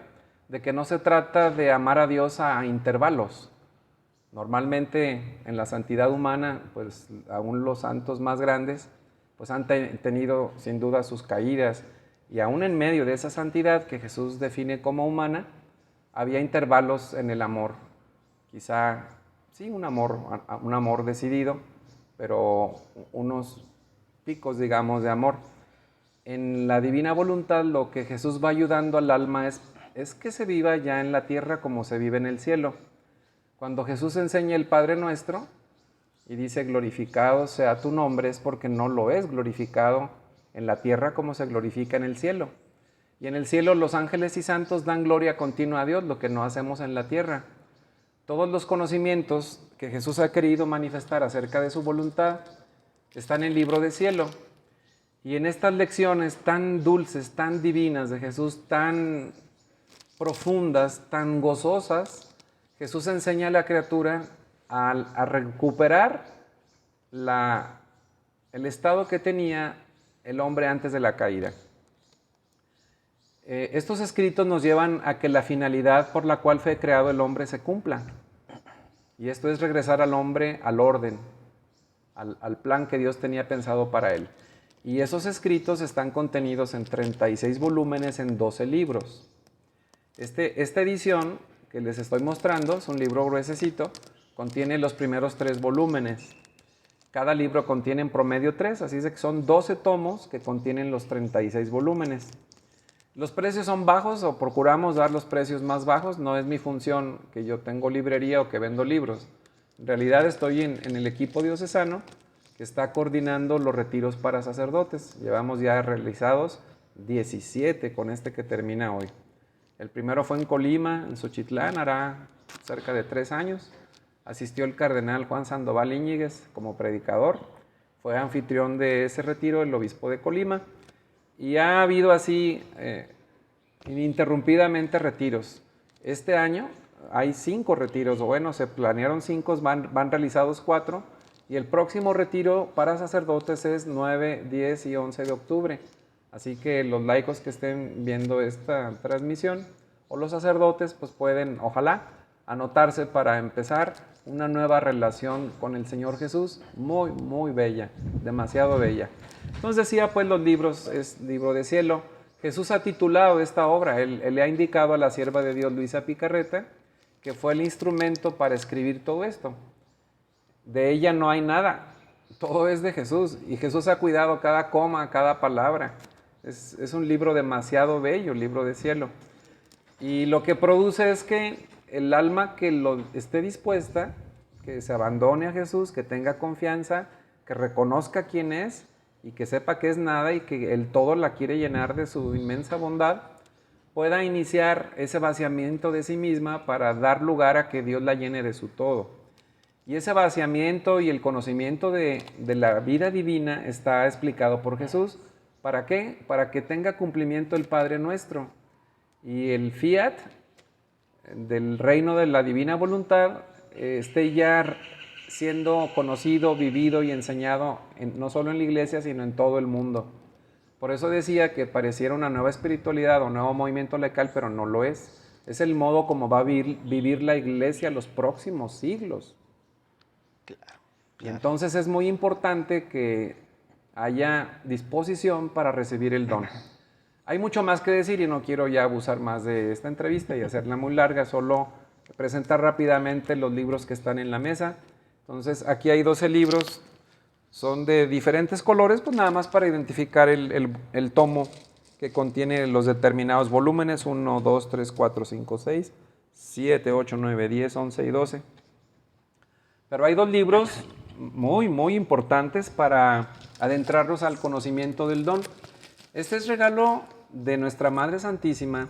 de que no se trata de amar a Dios a intervalos. Normalmente en la santidad humana, pues aún los santos más grandes, pues han tenido sin duda sus caídas, y aún en medio de esa santidad que Jesús define como humana, había intervalos en el amor. Quizá, sí, un amor decidido, pero unos picos, digamos, de amor. En la divina voluntad lo que Jesús va ayudando al alma es que se viva ya en la tierra como se vive en el cielo. Cuando Jesús enseña el Padre Nuestro y dice glorificado sea tu nombre, es porque no lo es glorificado en la tierra como se glorifica en el cielo. Y en el cielo los ángeles y santos dan gloria continua a Dios, lo que no hacemos en la tierra. Todos los conocimientos que Jesús ha querido manifestar acerca de su voluntad están en el libro de cielo. Y en estas lecciones tan dulces, tan divinas de Jesús, tan profundas, tan gozosas, Jesús enseña a la criatura a recuperar el estado que tenía el hombre antes de la caída. Estos escritos nos llevan a que la finalidad por la cual fue creado el hombre se cumpla. Y esto es regresar al hombre al orden, al plan que Dios tenía pensado para él. Y esos escritos están contenidos en 36 volúmenes en 12 libros. Esta edición que les estoy mostrando es un libro gruesecito, contiene los primeros 3 volúmenes. Cada libro contiene en promedio 3, así es de que son 12 tomos que contienen los 36 volúmenes. Los precios son bajos, o procuramos dar los precios más bajos. No es mi función que yo tengo librería o que vendo libros. En realidad estoy en el equipo diocesano que está coordinando los retiros para sacerdotes. Llevamos ya realizados 17 con este que termina hoy. El primero fue en Colima, en Xochitlán, hará cerca de 3 años. Asistió el cardenal Juan Sandoval Íñiguez como predicador. Fue anfitrión de ese retiro el obispo de Colima. Y ha habido así ininterrumpidamente retiros. Este año hay 5 retiros, o bueno, se planearon 5, van realizados 4, y el próximo retiro para sacerdotes es 9, 10 y 11 de octubre. Así que los laicos que estén viendo esta transmisión, o los sacerdotes, pues pueden, ojalá, anotarse para empezar una nueva relación con el Señor Jesús, muy, muy bella, demasiado bella. Entonces decía, pues los libros, es libro de cielo. Jesús ha titulado esta obra, él le ha indicado a la sierva de Dios, Luisa Picarreta, que fue el instrumento para escribir todo esto. De ella no hay nada, todo es de Jesús, y Jesús ha cuidado cada coma, cada palabra. Es un libro demasiado bello, libro de cielo. Y lo que produce es que el alma que esté dispuesta, que se abandone a Jesús, que tenga confianza, que reconozca quién es y que sepa que es nada y que el todo la quiere llenar de su inmensa bondad, pueda iniciar ese vaciamiento de sí misma para dar lugar a que Dios la llene de su todo. Y ese vaciamiento y el conocimiento de la vida divina está explicado por Jesús. ¿Para qué? Para que tenga cumplimiento el Padre Nuestro. Y el fiat del reino de la divina voluntad esté ya siendo conocido, vivido y enseñado no solo en la iglesia, sino en todo el mundo. Por eso decía que pareciera una nueva espiritualidad o un nuevo movimiento laical, pero no lo es. Es el modo como va a vivir la iglesia los próximos siglos. Claro. Y entonces es muy importante que haya disposición para recibir el don. Hay mucho más que decir y no quiero ya abusar más de esta entrevista y hacerla muy larga, solo presentar rápidamente los libros que están en la mesa. Entonces aquí hay 12 libros, son de diferentes colores, pues nada más para identificar el tomo que contiene los determinados volúmenes, 1, 2, 3, 4, 5, 6, 7, 8, 9, 10, 11 y 12. Pero hay 2 libros muy, muy importantes para adentrarnos al conocimiento del don. Este es regalo de nuestra Madre Santísima,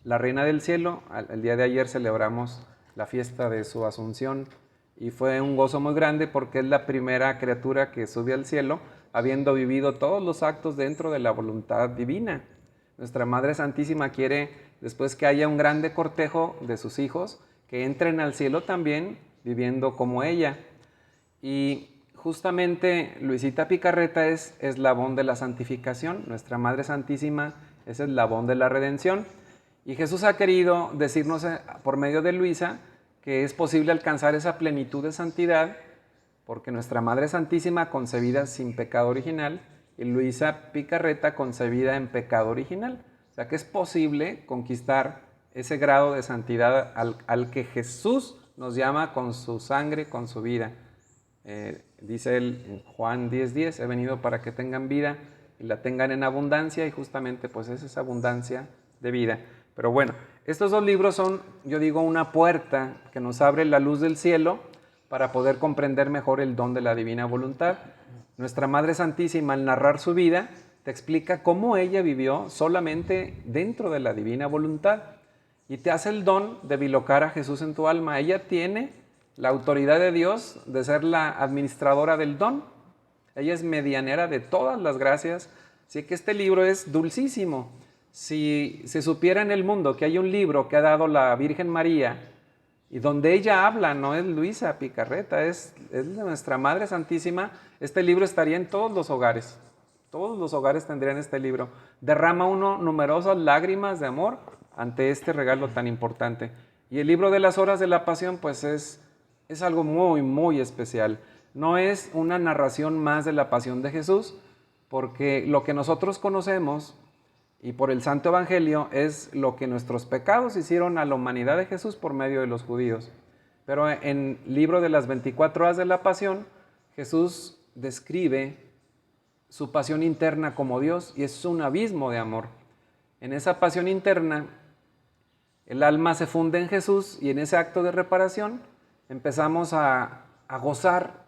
la Reina del Cielo. El día de ayer celebramos la fiesta de su Asunción y fue un gozo muy grande porque es la primera criatura que sube al cielo habiendo vivido todos los actos dentro de la voluntad divina. Nuestra Madre Santísima quiere, después que haya un grande cortejo de sus hijos, que entren al cielo también viviendo como ella. Y justamente Luisita Picarreta es eslabón de la santificación, nuestra Madre Santísima es eslabón de la redención. Y Jesús ha querido decirnos por medio de Luisa que es posible alcanzar esa plenitud de santidad porque nuestra Madre Santísima concebida sin pecado original y Luisa Picarreta concebida en pecado original. O sea que es posible conquistar ese grado de santidad al que Jesús nos llama con su sangre, con su vida. Dice él en Juan 10:10, he venido para que tengan vida y la tengan en abundancia, y justamente pues es esa abundancia de vida. Pero bueno, estos dos libros son, yo digo, una puerta que nos abre la luz del cielo para poder comprender mejor el don de la divina voluntad. Nuestra Madre Santísima, al narrar su vida, te explica cómo ella vivió solamente dentro de la divina voluntad y te hace el don de bilocar a Jesús en tu alma. Ella tiene la autoridad de Dios de ser la administradora del don. Ella es medianera de todas las gracias, así que este libro es dulcísimo. Si se supiera en el mundo que hay un libro que ha dado la Virgen María y donde ella habla, no es Luisa Picarreta, es de nuestra Madre Santísima, este libro estaría en todos los hogares. Todos los hogares tendrían este libro. Derrama uno numerosas lágrimas de amor ante este regalo tan importante. Y el libro de las horas de la pasión pues es algo muy, muy especial. No es una narración más de la pasión de Jesús, porque lo que nosotros conocemos y por el Santo Evangelio es lo que nuestros pecados hicieron a la humanidad de Jesús por medio de los judíos. Pero en el libro de las 24 horas de la pasión, Jesús describe su pasión interna como Dios y es un abismo de amor. En esa pasión interna, el alma se funde en Jesús y en ese acto de reparación empezamos a gozar,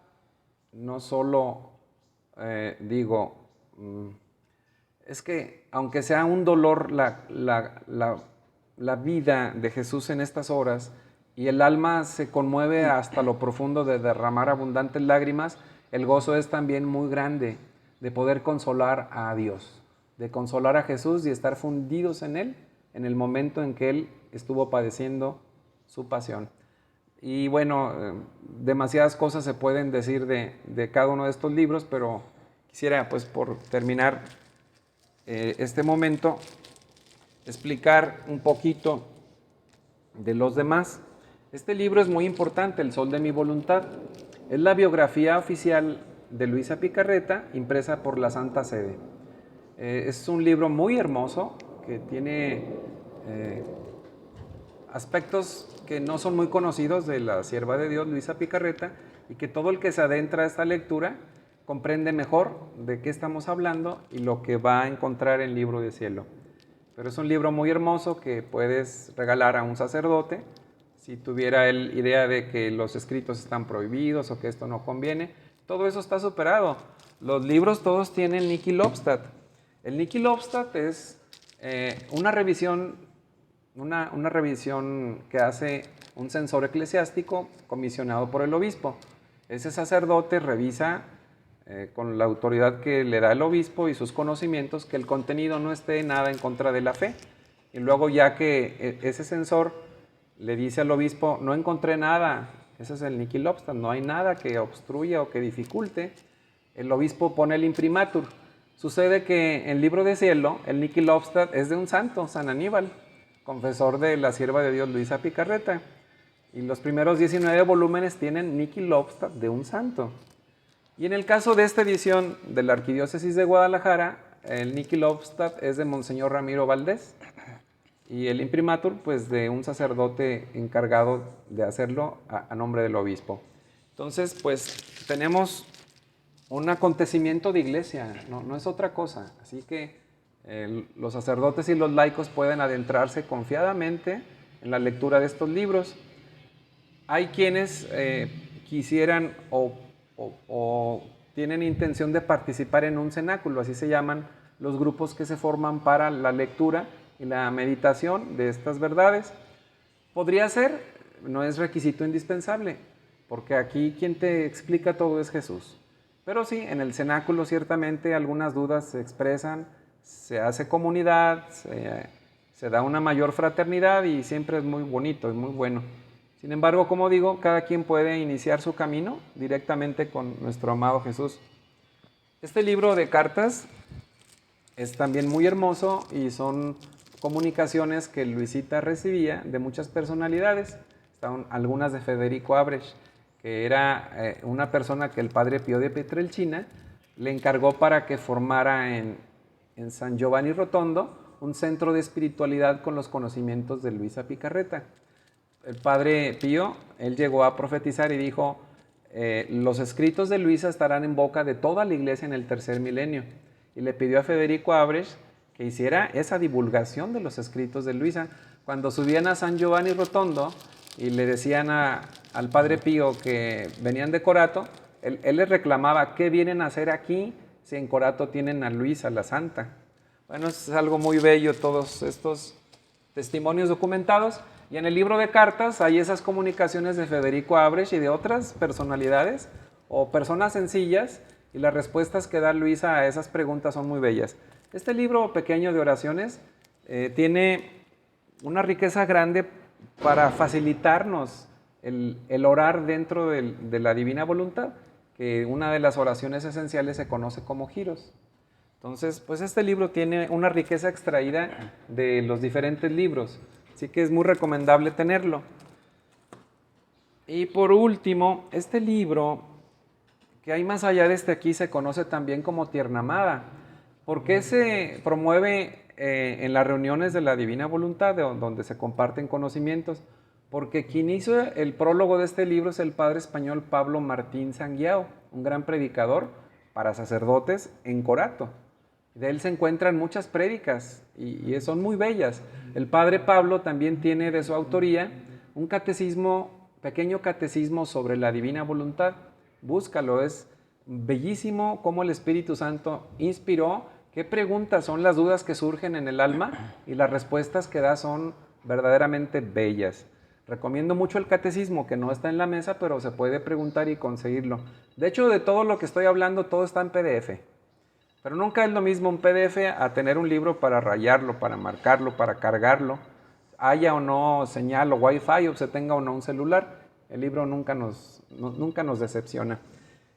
no solo, es que aunque sea un dolor la vida de Jesús en estas horas y el alma se conmueve hasta lo profundo de derramar abundantes lágrimas, el gozo es también muy grande de poder consolar a Dios, de consolar a Jesús y estar fundidos en Él en el momento en que Él estuvo padeciendo su pasión. Y bueno, demasiadas cosas se pueden decir de cada uno de estos libros, pero quisiera pues por terminar este momento explicar un poquito de los demás. Este libro es muy importante, El Sol de mi Voluntad. Es la biografía oficial de Luisa Picarreta, impresa por la Santa Sede. Es un libro muy hermoso que tiene aspectos que no son muy conocidos de la sierva de Dios, Luisa Picarreta, y que todo el que se adentra a esta lectura comprende mejor de qué estamos hablando y lo que va a encontrar en el libro del cielo. Pero es un libro muy hermoso que puedes regalar a un sacerdote si tuviera él idea de que los escritos están prohibidos o que esto no conviene. Todo eso está superado. Los libros todos tienen Niki Lobstad. El Niki Lobstad es una revisión que hace un censor eclesiástico comisionado por el obispo. Ese sacerdote revisa con la autoridad que le da el obispo y sus conocimientos que el contenido no esté nada en contra de la fe. Y luego ya que ese censor le dice al obispo, no encontré nada, ese es el Niki Lobstad, no hay nada que obstruya o que dificulte, el obispo pone el imprimatur. Sucede que en el libro de cielo, el Niki Lobstad es de un santo, San Aníbal, confesor de la sierva de Dios Luisa Picarreta. Y los primeros 19 volúmenes tienen Niki Lobstad de un santo. Y en el caso de esta edición de la Arquidiócesis de Guadalajara, el Niki Lobstad es de Monseñor Ramiro Valdés y el imprimatur pues de un sacerdote encargado de hacerlo a nombre del obispo. Entonces pues tenemos un acontecimiento de iglesia, no es otra cosa. Así que los sacerdotes y los laicos pueden adentrarse confiadamente en la lectura de estos libros. Hay quienes quisieran o tienen intención de participar en un cenáculo, así se llaman los grupos que se forman para la lectura y la meditación de estas verdades. Podría ser, no es requisito indispensable, porque aquí quien te explica todo es Jesús. Pero sí, en el cenáculo ciertamente algunas dudas se expresan, se hace comunidad, se da una mayor fraternidad y siempre es muy bonito, es muy bueno. Sin embargo, como digo, cada quien puede iniciar su camino directamente con nuestro amado Jesús. Este libro de cartas es también muy hermoso y son comunicaciones que Luisita recibía de muchas personalidades. Estaban algunas de Federico Abrech, que era una persona que el padre Pío de Pietrelcina le encargó para que formara en San Giovanni Rotondo un centro de espiritualidad con los conocimientos de Luisa Picarreta. El padre Pío, él llegó a profetizar y dijo, los escritos de Luisa estarán en boca de toda la iglesia en el tercer milenio. Y le pidió a Federico Abrech que hiciera esa divulgación de los escritos de Luisa. Cuando subían a San Giovanni Rotondo y le decían al padre Pío que venían de Corato, él les reclamaba, ¿qué vienen a hacer aquí si en Corato tienen a Luisa, la santa? Bueno, es algo muy bello todos estos testimonios documentados. Y en el libro de cartas hay esas comunicaciones de Federico Abrech y de otras personalidades o personas sencillas, y las respuestas que da Luisa a esas preguntas son muy bellas. Este libro pequeño de oraciones tiene una riqueza grande para facilitarnos el orar dentro de la divina voluntad, que una de las oraciones esenciales se conoce como giros. Entonces, pues este libro tiene una riqueza extraída de los diferentes libros, así que es muy recomendable tenerlo. Y por último, este libro, que hay más allá de este aquí, se conoce también como Tierna Amada. ¿Por qué se promueve en las reuniones de la Divina Voluntad, donde se comparten conocimientos? Porque quien hizo el prólogo de este libro es el padre español Pablo Martín Sanguiao, un gran predicador para sacerdotes en Corato. De él se encuentran muchas prédicas y son muy bellas. El padre Pablo también tiene de su autoría un catecismo, pequeño catecismo sobre la Divina Voluntad. Búscalo, es bellísimo cómo el Espíritu Santo inspiró, qué preguntas son las dudas que surgen en el alma, y las respuestas que da son verdaderamente bellas. Recomiendo mucho el catecismo, que no está en la mesa, pero se puede preguntar y conseguirlo. De hecho, de todo lo que estoy hablando, todo está en PDF. Pero nunca es lo mismo un PDF a tener un libro para rayarlo, para marcarlo, para cargarlo, haya o no señal o wifi, o se tenga o no un celular. El libro nunca nos decepciona.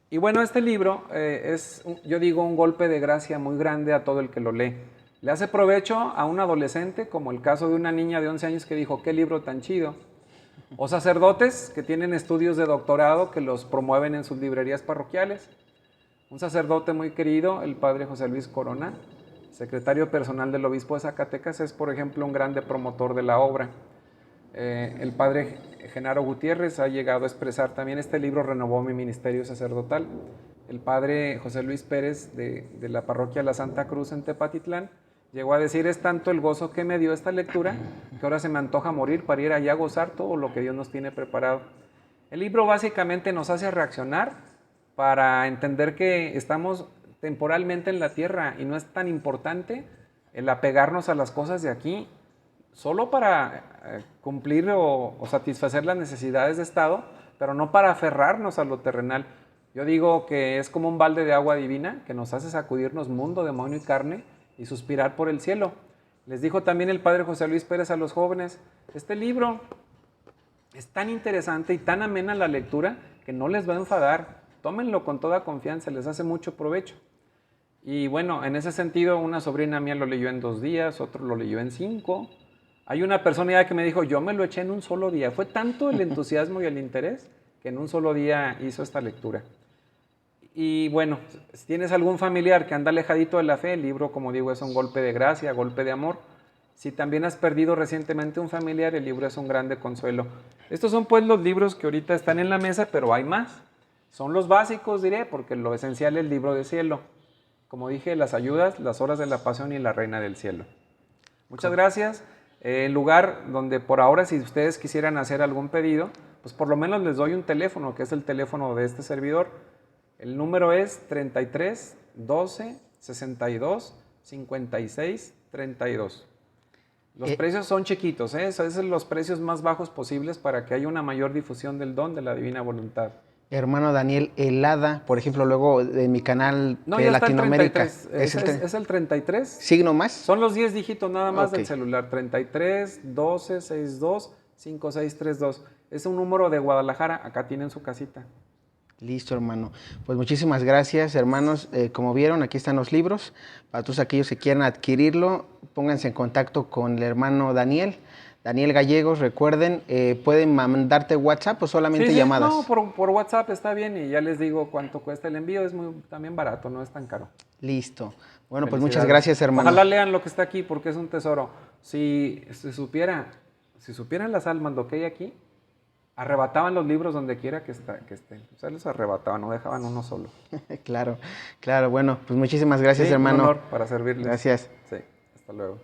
Y bueno, este libro es, yo digo, un golpe de gracia muy grande a todo el que lo lee. Le hace provecho a un adolescente, como el caso de una niña de 11 años que dijo, qué libro tan chido. O sacerdotes que tienen estudios de doctorado que los promueven en sus librerías parroquiales. Un sacerdote muy querido, el padre José Luis Corona, secretario personal del obispo de Zacatecas, es por ejemplo un grande promotor de la obra. El padre Genaro Gutiérrez ha llegado a expresar también, este libro renovó mi ministerio sacerdotal. El padre José Luis Pérez de la parroquia La Santa Cruz en Tepatitlán llegó a decir, es tanto el gozo que me dio esta lectura que ahora se me antoja morir para ir allá a gozar todo lo que Dios nos tiene preparado. El libro básicamente nos hace reaccionar para entender que estamos temporalmente en la tierra y no es tan importante el apegarnos a las cosas de aquí solo para cumplir o satisfacer las necesidades de Estado, pero no para aferrarnos a lo terrenal. Yo digo que es como un balde de agua divina que nos hace sacudirnos mundo, demonio y carne y suspirar por el cielo. Les dijo también el padre José Luis Pérez a los jóvenes, este libro es tan interesante y tan amena la lectura que no les va a enfadar. Tómenlo con toda confianza, les hace mucho provecho. Y bueno, en ese sentido, una sobrina mía lo leyó en 2 días, otro lo leyó en 5. Hay una persona ya que me dijo, yo me lo eché en un solo día. Fue tanto el entusiasmo y el interés que en un solo día hizo esta lectura. Y bueno, si tienes algún familiar que anda alejadito de la fe, el libro, como digo, es un golpe de gracia, golpe de amor. Si también has perdido recientemente un familiar, el libro es un grande consuelo. Estos son pues los libros que ahorita están en la mesa, pero hay más. Son los básicos, diré, porque lo esencial es el libro de cielo. Como dije, las ayudas, las horas de la pasión y la reina del cielo. Muchas gracias. El lugar donde por ahora, si ustedes quisieran hacer algún pedido, pues por lo menos les doy un teléfono, que es el teléfono de este servidor. El número es 33 12 62 56 32. Los precios son chiquitos, esos son los precios más bajos posibles para que haya una mayor difusión del don de la divina voluntad. Hermano Daniel, el hada, por ejemplo, luego de mi canal no, de Latinoamérica. Es el 33. ¿Signo más? Son los 10 dígitos nada más del celular. 33 12 62 5632. Es un número de Guadalajara. Acá tienen su casita. Listo, hermano. Pues muchísimas gracias, hermanos. Como vieron, aquí están los libros. Para todos aquellos que quieran adquirirlo, pónganse en contacto con el hermano Daniel. Daniel Gallegos, recuerden, pueden mandarte WhatsApp o solamente llamadas. No, por WhatsApp está bien y ya les digo cuánto cuesta el envío. Es también barato, no es tan caro. Listo. Bueno, pues muchas gracias, hermano. Ojalá lean lo que está aquí porque es un tesoro. Si supieran las almas lo que hay aquí, arrebataban los libros donde quiera que estén. O sea, los arrebataban, no dejaban uno solo. Claro, claro. Bueno, pues muchísimas gracias, Sí, hermano. un honor para servirles. Gracias. Sí, hasta luego.